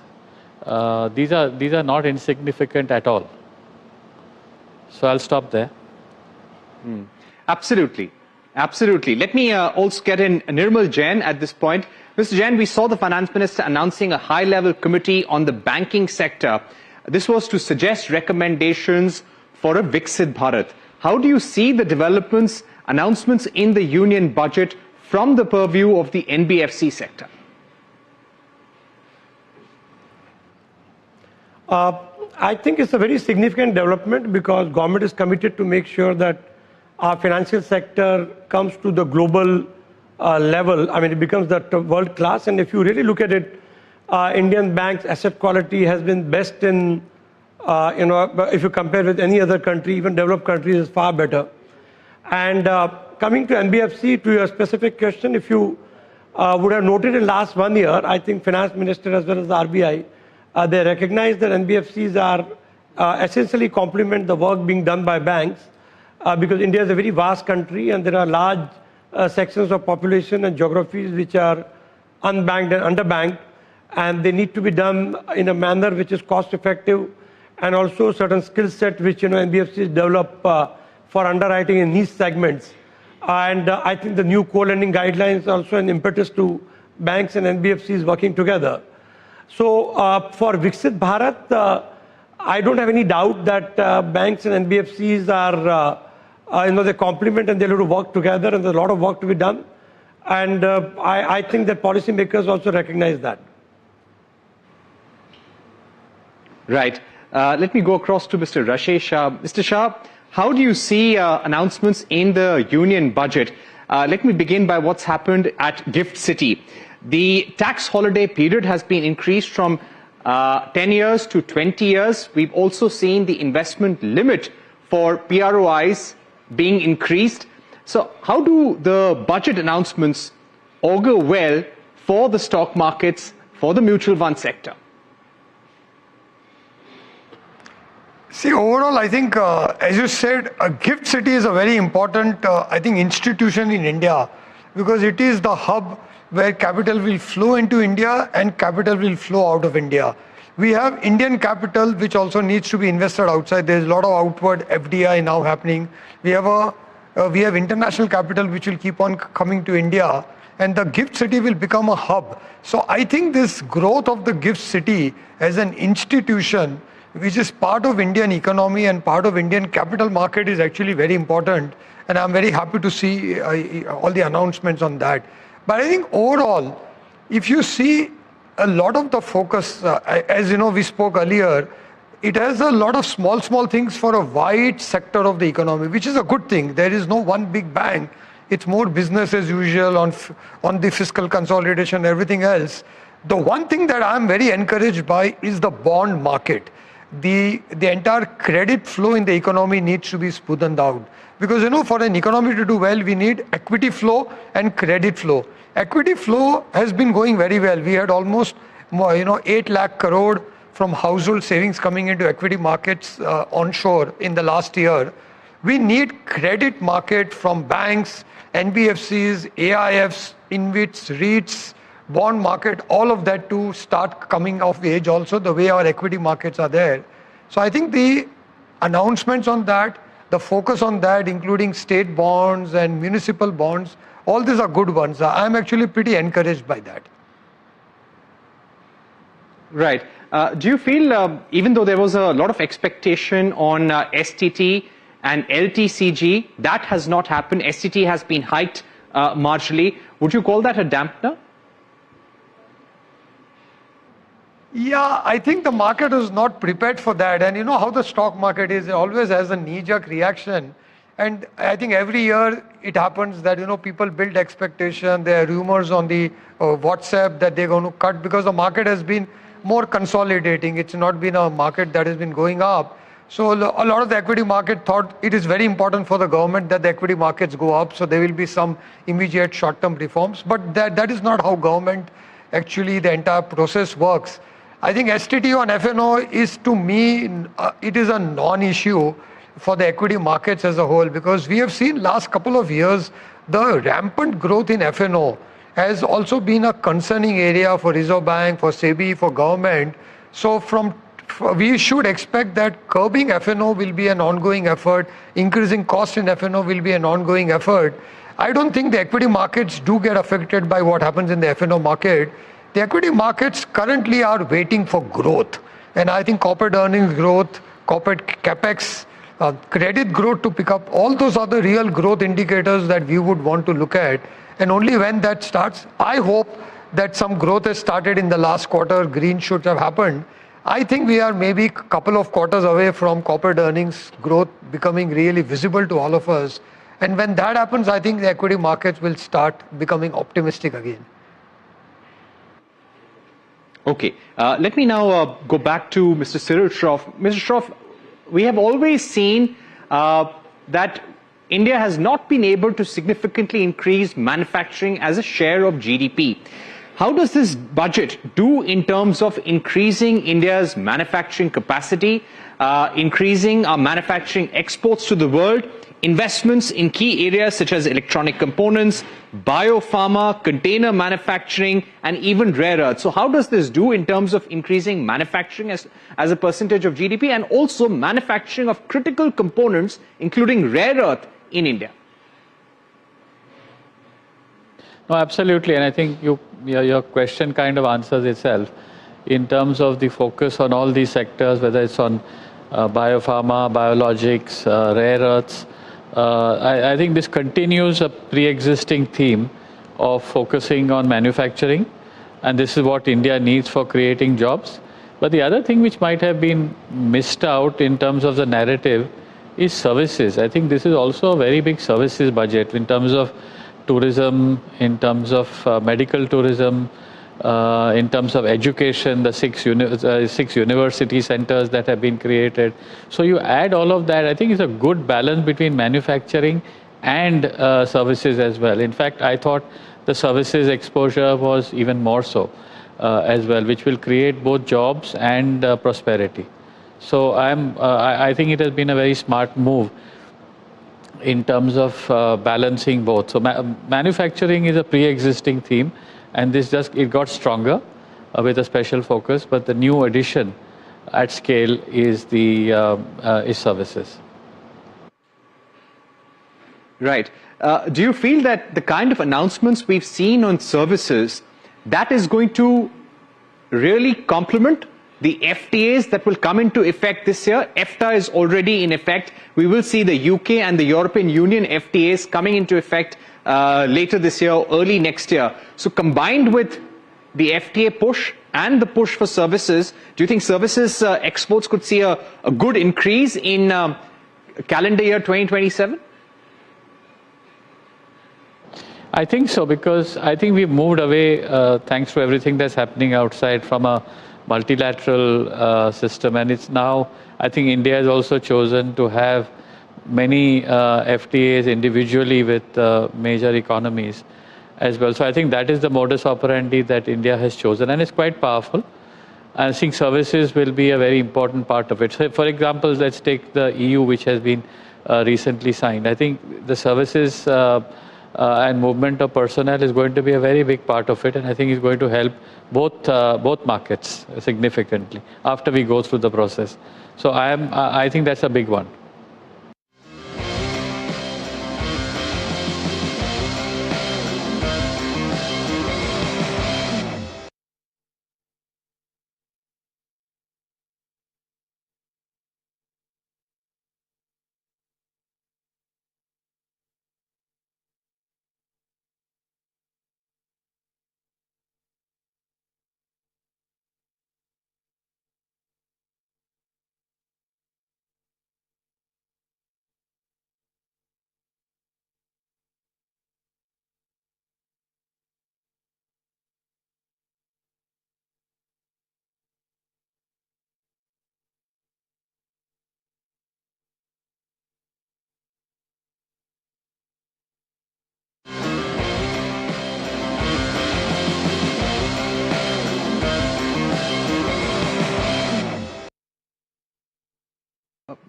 These are not insignificant at all. So I'll stop there. Absolutely. Absolutely. Let me also get in Nirmal Jain at this point. Mr. Jain, we saw the Finance Minister announcing a high-level committee on the banking sector. This was to suggest recommendations for a Viksit Bharat. How do you see the developments, announcements in the union budget from the purview of the NBFC sector? I think it's a very significant development because government is committed to make sure that our financial sector comes to the global level. I mean, it becomes the world class. And if you really look at it, Indian banks' asset quality has been best in, if you compare with any other country, even developed countries, is far better. And coming to NBFC, to your specific question, if you would have noted in last 1 year, I think Finance Minister as well as the RBI, they recognize that NBFCs are essentially complement the work being done by banks because India is a very vast country and there are large sections of population and geographies which are unbanked and underbanked, and they need to be done in a manner which is cost effective and also certain skill set which NBFCs develop for underwriting in niche segments. And I think the new co-lending guidelines are also an impetus to banks and NBFCs working together. So for Viksit Bharat, I don't have any doubt that banks and NBFCs are, they complement and they'll have to work together, and there's a lot of work to be done. And I think that policymakers also recognize that. Right. Let me go across to Mr. Rashesh Shah. Mr. Shah, how do you see announcements in the union budget? Let me begin by what's happened at Gift City. The tax holiday period has been increased from 10 years to 20 years. We've also seen the investment limit for PROIs being increased. So how do the budget announcements augur well for the stock markets, for the mutual fund sector? See, overall, I think, as you said, Gift City is a very important, institution in India because it is the hub where capital will flow into India and capital will flow out of India. We have Indian capital which also needs to be invested outside. There is a lot of outward FDI now happening. We have international capital which will keep on coming to India, and the Gift City will become a hub. So I think this growth of the Gift City as an institution which is part of Indian economy and part of Indian capital market is actually very important, and I'm very happy to see all the announcements on that. But I think overall, if you see a lot of the focus, as we spoke earlier, it has a lot of small things for a wide sector of the economy, which is a good thing. There is no one big bang. It's more business as usual on the fiscal consolidation, everything else. The one thing that I'm very encouraged by is the bond market. The entire credit flow in the economy needs to be smoothened out. Because, for an economy to do well, we need equity flow and credit flow. Equity flow has been going very well. We had almost, 8 lakh crore from household savings coming into equity markets onshore in the last year. We need credit market from banks, NBFCs, AIFs, InvITs, REITs, bond market, all of that to start coming of age also, the way our equity markets are there. So I think the announcements on that, the focus on that, including state bonds and municipal bonds, all these are good ones. I'm actually pretty encouraged by that. Right. Do you feel, even though there was a lot of expectation on STT and LTCG, that has not happened? STT has been hiked marginally. Would you call that a dampener? Yeah, I think the market is not prepared for that. And you know how the stock market is, it always has a knee-jerk reaction. And I think every year it happens that, people build expectation. There are rumors on the WhatsApp that they're going to cut because the market has been more consolidating. It's not been a market that has been going up. So a lot of the equity market thought it is very important for the government that the equity markets go up. So there will be some immediate short-term reforms. But that is not how government, actually the entire process works. I think STT on FNO is, to me, it is a non-issue for the equity markets as a whole, because we have seen last couple of years the rampant growth in FNO has also been a concerning area for Reserve Bank, for SEBI, for government. So we should expect that curbing FNO will be an ongoing effort, increasing cost in FNO will be an ongoing effort. I don't think the equity markets do get affected by what happens in the FNO market. The equity markets currently are waiting for growth. And I think corporate earnings growth, corporate capex, credit growth to pick up, all those are the real growth indicators that we would want to look at. And only when that starts, I hope that some growth has started in the last quarter, green shoots have happened. I think we are maybe a couple of quarters away from corporate earnings growth becoming really visible to all of us. And when that happens, I think the equity markets will start becoming optimistic again. Okay, let me now go back to Mr. Cyril Shroff. Mr. Shroff, we have always seen that India has not been able to significantly increase manufacturing as a share of GDP. How does this budget do in terms of increasing India's manufacturing capacity, increasing our manufacturing exports to the world, investments in key areas such as electronic components, biopharma, container manufacturing, and even rare earths? So how does this do in terms of increasing manufacturing as a percentage of GDP, and also manufacturing of critical components, including rare earth, in India? No, absolutely. And I think your question kind of answers itself in terms of the focus on all these sectors, whether it's on biopharma, biologics, rare earths. I think this continues a pre-existing theme of focusing on manufacturing, and this is what India needs for creating jobs. But the other thing which might have been missed out in terms of the narrative is services. I think this is also a very big services budget in terms of tourism, in terms of medical tourism, in terms of education, the six university centers that have been created. So you add all of that, I think it's a good balance between manufacturing and services as well. In fact, I thought the services exposure was even more so as well, which will create both jobs and prosperity. So I think it has been a very smart move in terms of balancing both. So manufacturing is a pre-existing theme, and it got stronger with a special focus. But the new addition at scale is is services. Right. Do you feel that the kind of announcements we've seen on services, that is going to really complement the FTAs that will come into effect this year? EFTA is already in effect. We will see the UK and the European Union FTAs coming into effect later this year or early next year. So combined with the FTA push and the push for services, do you think services exports could see a good increase in calendar year 2027? I think so, because I think we've moved away, thanks to everything that's happening outside, from a multilateral system, and it's now, I think India has also chosen to have many FTAs individually with major economies as well. So I think that is the modus operandi that India has chosen, and it's quite powerful. I think services will be a very important part of it. So for example, let's take the EU, which has been recently signed. I think the services and movement of personnel is going to be a very big part of it, and I think it's going to help both markets significantly after we go through the process. So I think that's a big one.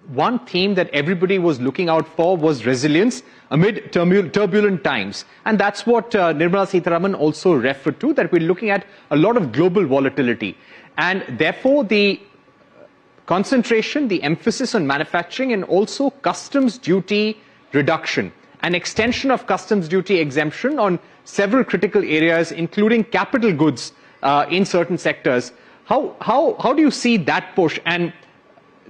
one theme that everybody was looking out for was resilience amid turbulent times. And that's what Nirmala Sitharaman also referred to, that we're looking at a lot of global volatility. And therefore, the concentration, the emphasis on manufacturing and also customs duty reduction, an extension of customs duty exemption on several critical areas, including capital goods in certain sectors. How do you see that push? And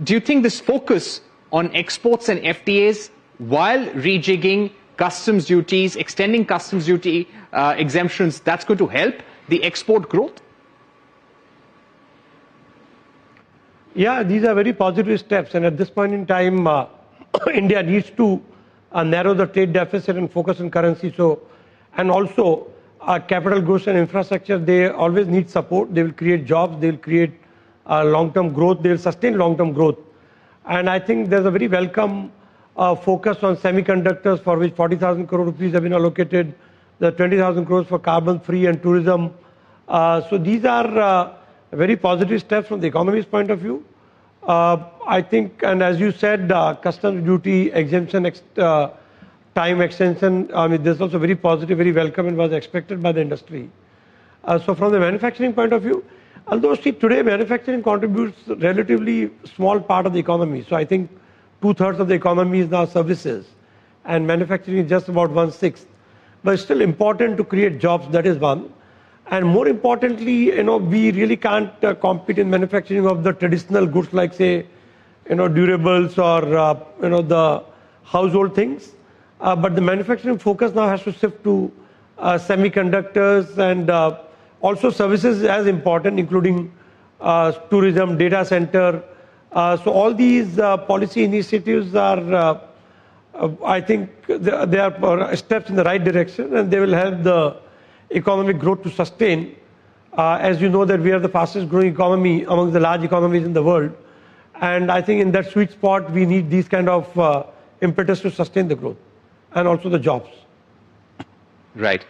do you think this focus on exports and FTAs while rejigging customs duties, extending customs duty exemptions, that's going to help the export growth? Yeah, these are very positive steps. And at this point in time, India needs to narrow the trade deficit and focus on currency. And also capital goods and infrastructure, they always need support. They will create jobs, they will create long-term growth, they will sustain long-term growth. And I think there's a very welcome focus on semiconductors, for which 40,000 crore rupees have been allocated, the 20,000 crores for carbon-free and tourism. So these are very positive steps from the economy's point of view. I think, and as you said, customs duty exemption time extension, I mean, this is also very positive, very welcome, and was expected by the industry. So from the manufacturing point of view, although see, today manufacturing contributes relatively small part of the economy. So I think 2/3 of the economy is now services, and manufacturing is just about 1/6. But it's still important to create jobs, that is one. And more importantly, we really can't compete in manufacturing of the traditional goods like, say, durables or, the household things. But the manufacturing focus now has to shift to semiconductors and also services as important, including tourism, data center. So all these policy initiatives are, I think, they are steps in the right direction, and they will help the economic growth to sustain. As you know that we are the fastest growing economy among the large economies in the world. And I think in that sweet spot, we need these kind of impetus to sustain the growth and also the jobs. Right.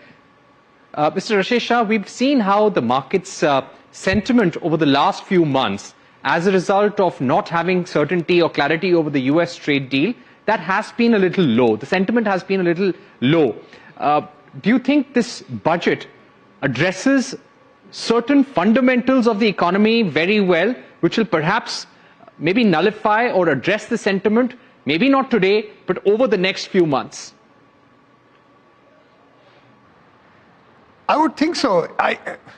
Mr. Rashesh Shah, we've seen how the market's sentiment over the last few months, as a result of not having certainty or clarity over the US trade deal, that has been a little low. The sentiment has been a little low. Do you think this budget addresses certain fundamentals of the economy very well, which will perhaps maybe nullify or address the sentiment, maybe not today, but over the next few months? I would think so.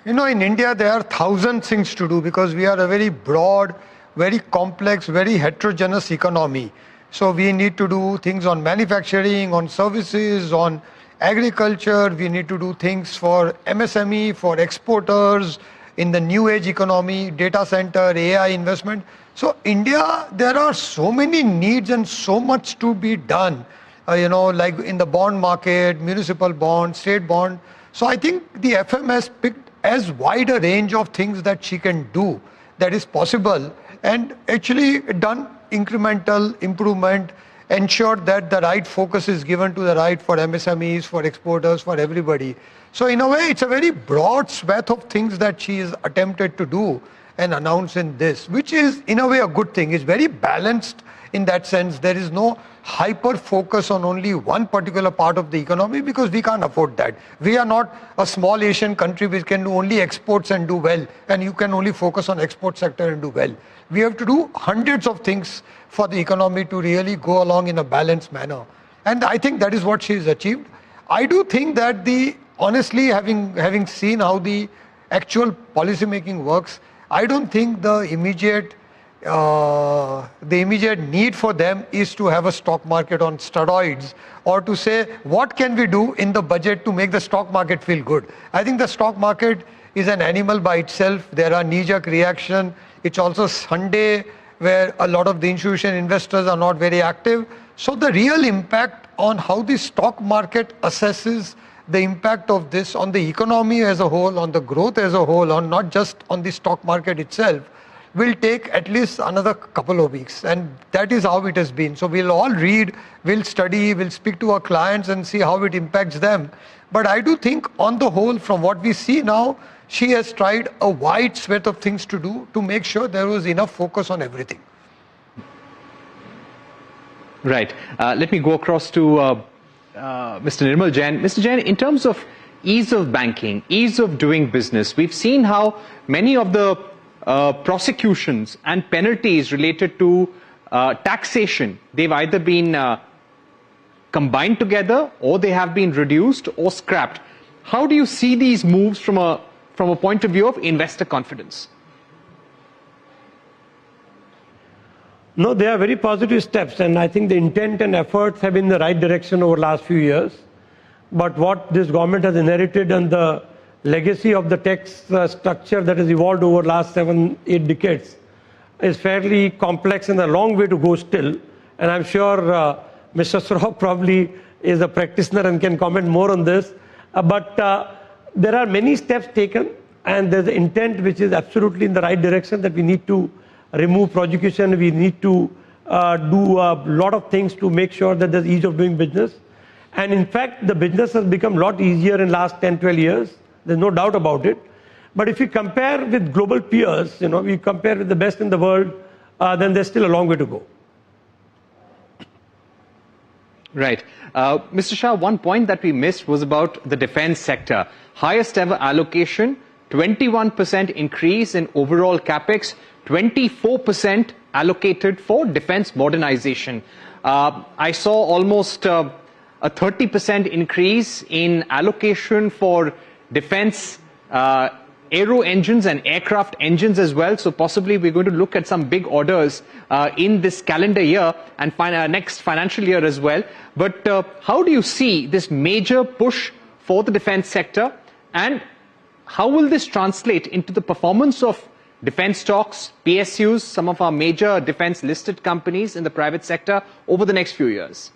In India, there are 1,000 things to do because we are a very broad, very complex, very heterogeneous economy. So we need to do things on manufacturing, on services, on agriculture. We need to do things for MSME, for exporters, in the new age economy, data center, AI investment. So India, there are so many needs and so much to be done, like in the bond market, municipal bond, state bond. So I think the FM has picked as wide a range of things that she can do that is possible, and actually done incremental improvement, ensured that the right focus is given to the right for MSMEs, for exporters, for everybody. So in a way, it's a very broad swath of things that she has attempted to do and announce in this, which is in a way a good thing. It's very balanced in that sense. There is no hyper focus on only one particular part of the economy because we can't afford that. We are not a small Asian country which can do only exports and do well, and you can only focus on export sector and do well. We have to do hundreds of things for the economy to really go along in a balanced manner. And I think that is what she has achieved. I do think that honestly, having seen how the actual policy making works, I don't think the immediate need for them is to have a stock market on steroids or to say, what can we do in the budget to make the stock market feel good? I think the stock market is an animal by itself. There are knee-jerk reaction. It's also Sunday where a lot of the institutional investors are not very active. So the real impact on how the stock market assesses the impact of this on the economy as a whole, on the growth as a whole, on not just on the stock market itself, will take at least another couple of weeks. And that is how it has been. So we'll all read, we'll study, we'll speak to our clients and see how it impacts them. But I do think on the whole, from what we see now, she has tried a wide swath of things to do to make sure there was enough focus on everything. Right. Let me go across to Mr. Nirmal Jain. Mr. Jain, in terms of ease of banking, ease of doing business, we've seen how many of the prosecutions and penalties related to taxation, they've either been combined together or they have been reduced or scrapped. How do you see these moves from a point of view of investor confidence? No, they are very positive steps, and I think the intent and efforts have been in the right direction over the last few years. But what this government has inherited and the legacy of the tax structure that has evolved over the last 7-8 decades is fairly complex and a long way to go still. And I'm sure Mr. Sroff probably is a practitioner and can comment more on this. But there are many steps taken, and there's an intent which is absolutely in the right direction, that we need to remove prosecution, we need to do a lot of things to make sure that there's ease of doing business. And in fact, the business has become a lot easier in the last 10-12 years. There's no doubt about it. But if we compare with global peers, we compare with the best in the world, then there's still a long way to go. Right. Mr. Shah, one point that we missed was about the defense sector. Highest ever allocation, 21% increase in overall capex, 24% allocated for defense modernization. I saw almost a 30% increase in allocation for defense aero engines and aircraft engines as well. So possibly we're going to look at some big orders in this calendar year and next financial year as well. But how do you see this major push for the defense sector, and how will this translate into the performance of defense stocks, PSUs, some of our major defense listed companies in the private sector over the next few years?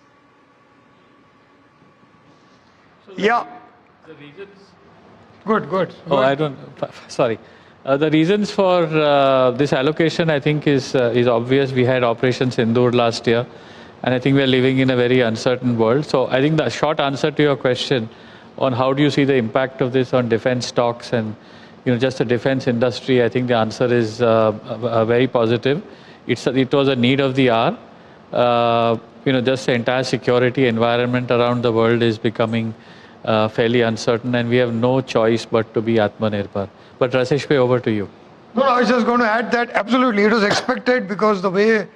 Yeah. The reasons. Good. Sorry. The reasons for this allocation, I think, is obvious. We had Operation Sindoor last year, and I think we are living in a very uncertain world. So I think the short answer to your question on how do you see the impact of this on defense stocks and just the defense industry, I think the answer is very positive. It was a need of the hour. Just the entire security environment around the world is becoming fairly uncertain, and we have no choice but to be Atmanirbhar. But Rasesh bhai, over to you. No, I was just going to add that absolutely it was expected, because the way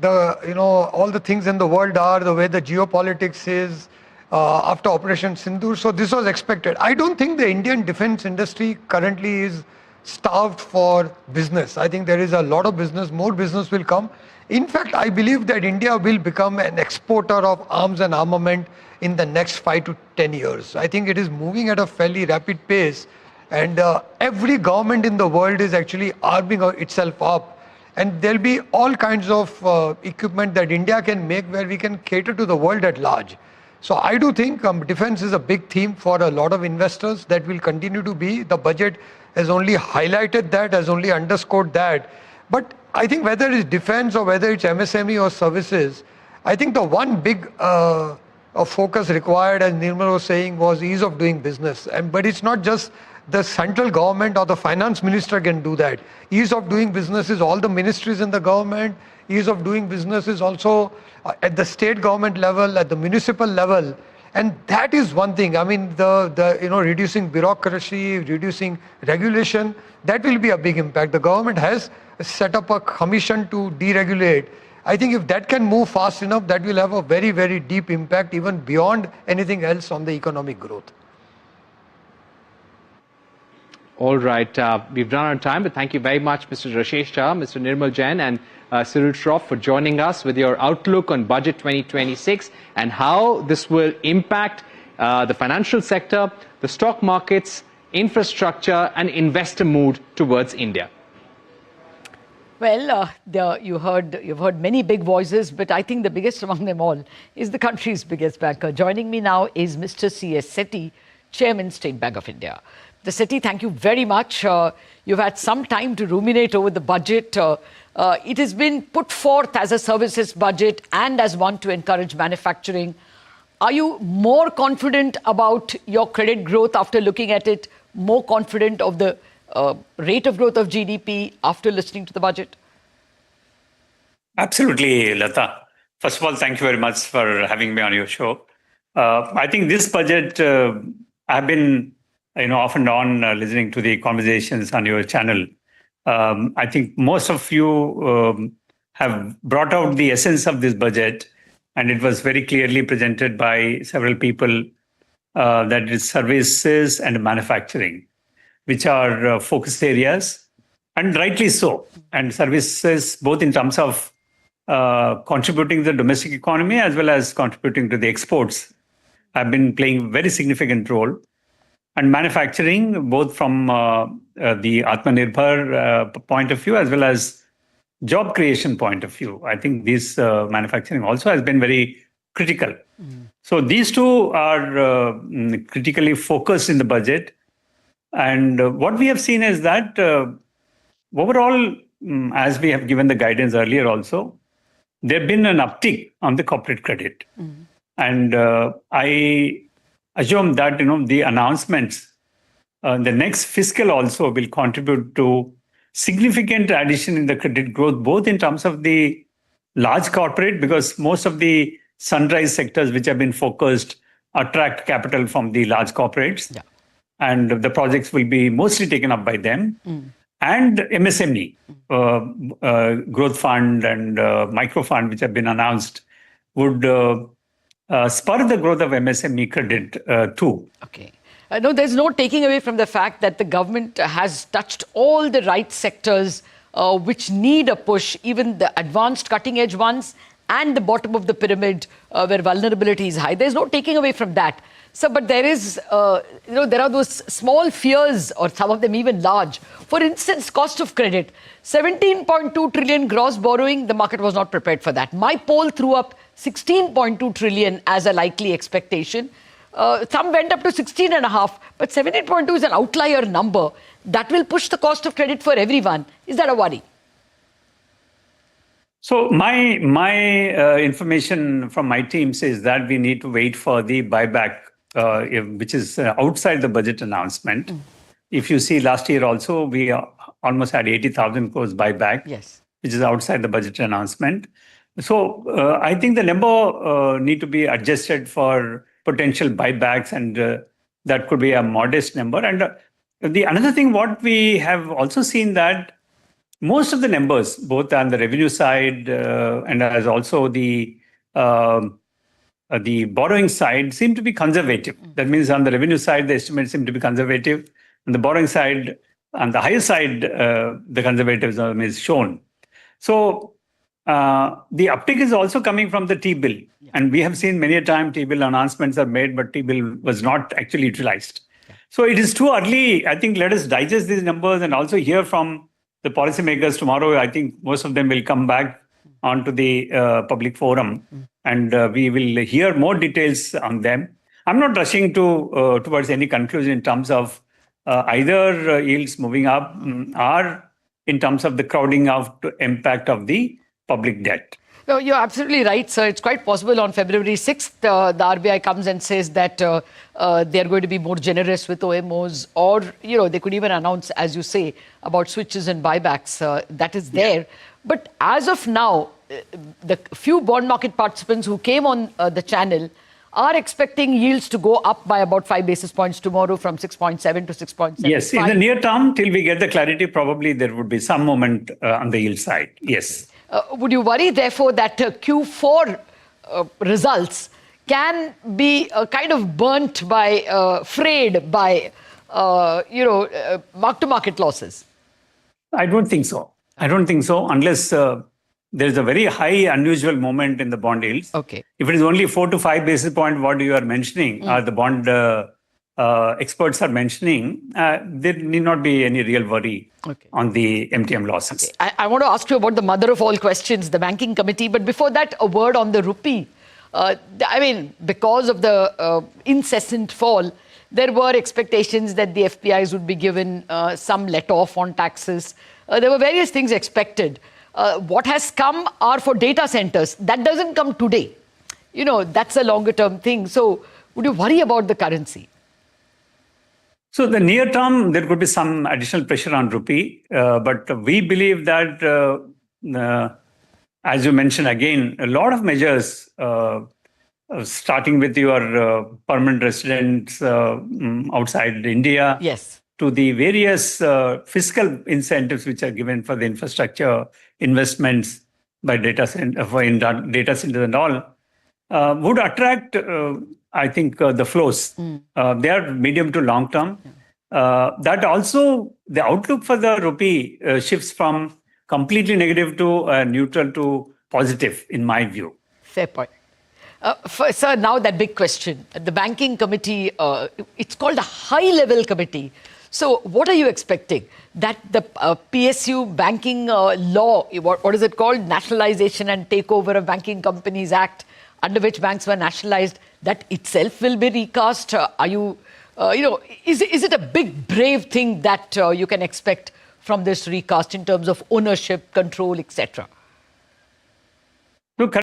all the things in the world are, the way the geopolitics is after Operation Sindoor, so this was expected. I don't think the Indian defense industry currently is starved for business. I think there is a lot of business, more business will come. In fact, I believe that India will become an exporter of arms and armament in the next 5 to 10 years. I think it is moving at a fairly rapid pace, and every government in the world is actually arming itself up, and there'll be all kinds of equipment that India can make where we can cater to the world at large. So I do think defense is a big theme for a lot of investors. That will continue to be. The budget has only highlighted that, has only underscored that. But I think whether it's defense or whether it's MSME or services, I think the one big focus required, as Nirmal was saying, was ease of doing business. But it's not just the central government or the finance minister can do that. Ease of doing business is all the ministries in the government. Ease of doing business is also at the state government level, at the municipal level. And that is one thing. I mean, reducing bureaucracy, reducing regulation, that will be a big impact. The government has set up a commission to deregulate. I think if that can move fast enough, that will have a very, very deep impact, even beyond anything else, on the economic growth. All right, we've run out of time, but thank you very much, Mr. Rasesh Shah, Mr. Nirmal Jain, and Cyril Shroff for joining us with your outlook on Budget 2026 and how this will impact the financial sector, the stock markets, infrastructure, and investor mood towards India. Well, you've heard many big voices, but I think the biggest among them all is the country's biggest banker. Joining me now is Mr. C.S. Sethi, Chairman, State Bank of India. Mr. Sethi, thank you very much. You've had some time to ruminate over the budget. It has been put forth as a services budget and as one to encourage manufacturing. Are you more confident about your credit growth after looking at it, more confident of the rate of growth of GDP after listening to the budget? Absolutely, Lata. First of all, thank you very much for having me on your show. I think this budget, I've been, off and on listening to the conversations on your channel. I think most of you have brought out the essence of this budget, and it was very clearly presented by several people that is services and manufacturing, which are focus areas, and rightly so. And services, both in terms of contributing to the domestic economy as well as contributing to the exports, have been playing a very significant role. And manufacturing, both from the Atmanirbhar point of view as well as job creation point of view. I think this manufacturing also has been very critical. So these two are critically focused in the budget. And what we have seen is that overall, as we have given the guidance earlier also, there have been an uptick on the corporate credit. And I assume that the announcements, the next fiscal also will contribute to significant addition in the credit growth, both in terms of the large corporate, because most of the sunrise sectors which have been focused attract capital from the large corporates. Yeah. And the projects will be mostly taken up by them. And MSME, growth fund and micro fund, which have been announced, would spur the growth of MSME credit too. Okay. No, there's no taking away from the fact that the government has touched all the right sectors which need a push, even the advanced cutting edge ones and the bottom of the pyramid where vulnerability is high. There's no taking away from that. So, but there is, there are those small fears, or some of them even large. For instance, cost of credit, 17.2 trillion gross borrowing, the market was not prepared for that. My poll threw up 16.2 trillion as a likely expectation. Some went up to 16.5, but 17.2 is an outlier number. That will push the cost of credit for everyone. Is that a worry? So my information from my team says that we need to wait for the buyback, which is outside the budget announcement. If you see last year also, we almost had 80,000 crores buyback, yes, which is outside the budget announcement. So I think the number need to be adjusted for potential buybacks, and that could be a modest number. And the another thing, what we have also seen that most of the numbers, both on the revenue side and as also the borrowing side, seem to be conservative. That means on the revenue side, the estimates seem to be conservative. On the borrowing side, on the higher side, the conservatism is shown. So the uptick is also coming from the T-bill. Yeah. And we have seen many a time T-bill announcements are made, but T-bill was not actually utilized. Yeah. So it is too early. I think let us digest these numbers and also hear from the policymakers tomorrow. I think most of them will come back onto the public forum, and we will hear more details on them. I'm not rushing towards any conclusion in terms of either yields moving up or in terms of the crowding out impact of the public debt. No, you're absolutely right, sir. It's quite possible on February 6th, the RBI comes and says that they're going to be more generous with OMOs, or, they could even announce, as you say, about switches and buybacks. That is there. Yeah. But as of now, the few bond market participants who came on the channel are expecting yields to go up by about 5 basis points tomorrow, from 6.7 to 6.7. Yes, in the near term, till we get the clarity, probably there would be some moment on the yield side. Yes. Would you worry, therefore, that Q4 results can be kind of burnt by, frayed by, mark-to-market losses? I don't think so. I don't think so, unless there's a very high, unusual moment in the bond yields. Okay. If it is only 4 to 5 basis points, what you are mentioning, or the bond experts are mentioning, there need not be any real worry on the MTM losses. Okay. I want to ask you about the mother of all questions, the banking committee. But before that, a word on the rupee. Because of the incessant fall, there were expectations that the FPIs would be given some let-off on taxes. There were various things expected. What has come are for data centers. That doesn't come today. That's a longer-term thing. So would you worry about the currency? So the near term, there could be some additional pressure on rupee, but we believe that as you mentioned again, a lot of measures, starting with your permanent residents outside India. Yes. To the various fiscal incentives which are given for the infrastructure investments by data centers and all, would attract, I think, the flows. They are medium to long term. That also, the outlook for the rupee shifts from completely negative to neutral to positive, in my view. Fair point. Sir, now that big question. The banking committee, it's called a high-level committee. So what are you expecting? That the PSU banking law, what is it called? Nationalization and Takeover of Banking Companies Act, under which banks were nationalized, that itself will be recast? Are you, is it a big, brave thing that you can expect from this recast in terms of ownership, control, etc.?